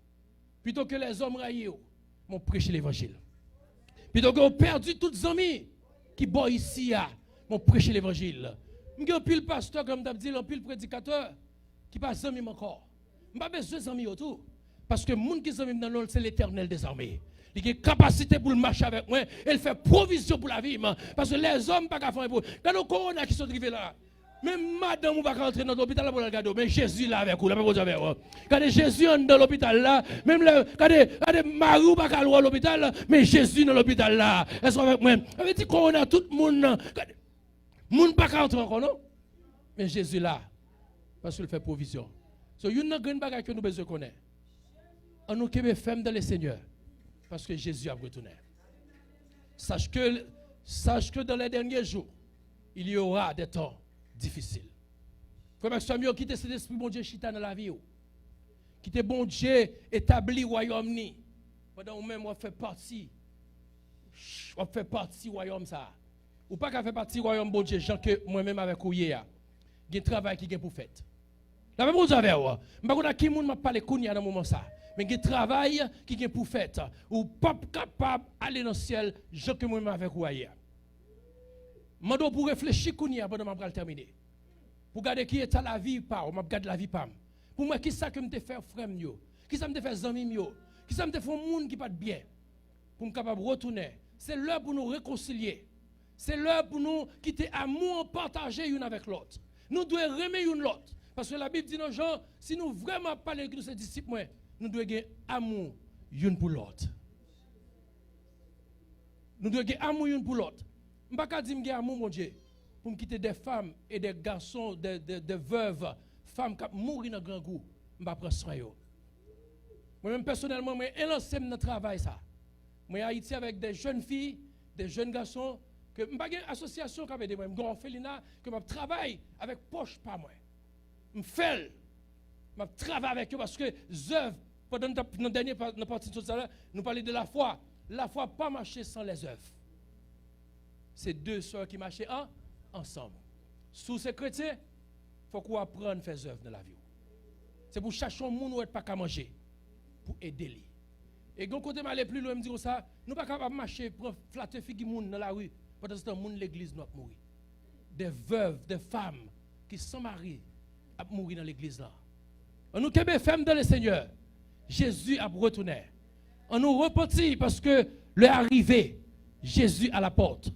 Plutôt que les hommes raillés, m'ont prêché l'évangile. Plutôt que ont perdu toutes les amis qui sont ici, m'ont prêché l'évangile. Je suis pile pasteur, comme tu dit, un pile prédicateur qui pas amis encore. Je n'ai pas besoin d'amis autour. Parce que le monde qui est amis dans l'autre, c'est l'éternel des armées. Il a une capacité pour le marcher avec moi. Il fait provision pour la vie. Parce que les hommes ne peuvent pas faire. Quand le corona qui sont arrivés là, même madame, on va rentrer dans l'hôpital pour le regarder. Mais Jésus là avec vous. Quand Jésus est dans l'hôpital là, même quand Marie va aller à l'hôpital, mais Jésus dans l'hôpital là. Est-ce avec moi? Ça veut dire qu'on a tout le monde. Le monde ne peut pas rentrer encore, non? Mais Jésus là. Parce qu'il fait provision. So, il y a une grande bagarre que nous besoin connaître. On nous qui ferme dans le Seigneur. Parce que Jésus a retourné. Sache que dans les derniers jours, il y aura des temps difficiles. Frère Maxime, quittez cet esprit bon Dieu chita dans la vie. Quittez bon Dieu établi royaume ni. Pendant même on fait partie. On fait partie royaume ça. Ou pas qu'à faire partie royaume bon Dieu, Jean que moi-même avec vous hier. Il y a un travail qui est pour faire. La même chose avec vous. Je ne sais pas qui m'a parlé dans ce moment ça. Mais il y a un travail qui est pour faire. Ou pas capable d'aller dans le ciel, je que moi avec vous hier. Je dois pour réfléchir pendant que je terminer. Pour regarder qui est à la vie, je regarde la vie. Pour moi, qui ça que je fais frère, qui ça me fait amis, qui ça me fait un monde qui pas bien. Pour me capable de retourner. C'est l'heure pour nous réconcilier. C'est l'heure pour nous quitter amour, partager une avec l'autre. Nous devons aimer une l'autre. Parce que la Bible dit aux gens, si nous vraiment parlons avec nos disciples, nous devons avoir amour une pour l'autre. Nous devons avoir amour une pour l'autre. Je ne peux pas dire que j'ai amour, mon Dieu, pour me quitter des femmes et des garçons, des veuves, femmes qui mourent dans le grand goût. Je ne peux pas prendre soin. Moi-même, personnellement, je suis lancé dans le travail. Je suis en Haïti avec des jeunes filles, des jeunes garçons. Je n'ai pas une association avec des moi. Je que je travaille avec poche pas moi. Je fais. Je travaille avec eux parce que les œuvres, pendant notre dernière partie de ça, nous parlons de la foi. La foi pas marcher sans les œuvres. C'est deux sœurs qui marchent ensemble. Sous ces chrétiens, il faut qu'on apprenne à faire œuvre dans la vie. C'est pour chercher un monde où il pas qu'à manger, pour aider les. Et quand on aller plus loin, me dire ça, nous ne pouvons pas capable de marcher pour flatter les gens dans la rue, pendant ce temps, l'église doit mourir. Des veuves, des femmes qui sont mariées, à mourir dans l'église là. On nous kebe ferme dans le Seigneur. Jésus a retourné. On nous repentit parce que le arrivé, Jésus à la porte.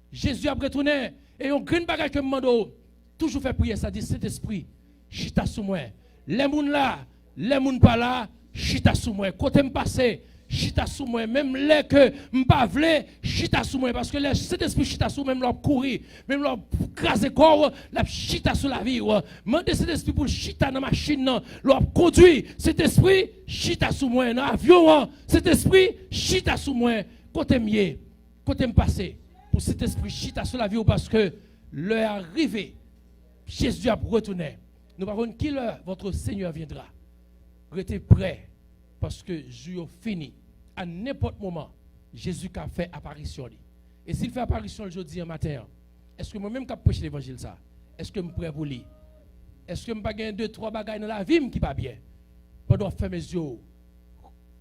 Jésus a retourné. Et on grande bagage que mando toujours fait prier ça dit Saint-Esprit, chita sous moi. Les moun là, les moun pas là, chita sous moi. Côté me passer, chita sous moi, même les que m'pas vle, chita sous moi, parce que le Saint-Esprit chita sous même leur courir, même leur craser corps, la chita sous la vie. Mandez Saint-Esprit pour chita dans machine, leur conduire. Saint-Esprit chita sous moi, dans avion, Saint-Esprit chita sous moi, côté mieux, côté me passer. Pour Saint-Esprit chita sous la vie, parce que l'heure arrivée, Jésus a retourné. Nous ne savons pas qui l'heure votre Seigneur viendra. Restez prêts, parce que jour fini. À n'importe moment, Jésus a fait apparition. Et s'il fait apparition le jeudi matin, est-ce que moi-même qui prêche l'évangile ça? Est-ce que je suis prêt pour lui? Est-ce que je ne peux pas 2-3 bagailles dans la vie qui ne pas bien? Pendant faire mes yeux,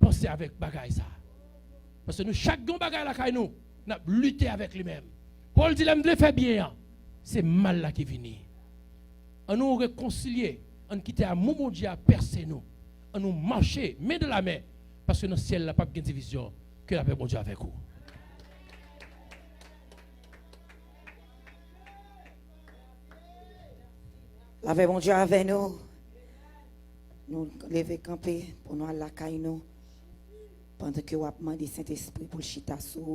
penser avec bagaille ça. Parce que nous, chaque bagaille là, nous avons lutté avec lui-même. Paul dit, il me fait bien. C'est mal là qui vient. On nous réconcilier, on quitte à mon Dieu à percer nous. On nous marcher, main de la main. Parce que dans le ciel, il n'y a pas de division que la paix mon Dieu avec vous. La paix mon Dieu avec nous. Nous lever camper pour nous aller à la caille nous. Pendant que vous avez demandé Saint-Esprit pour le chita sous.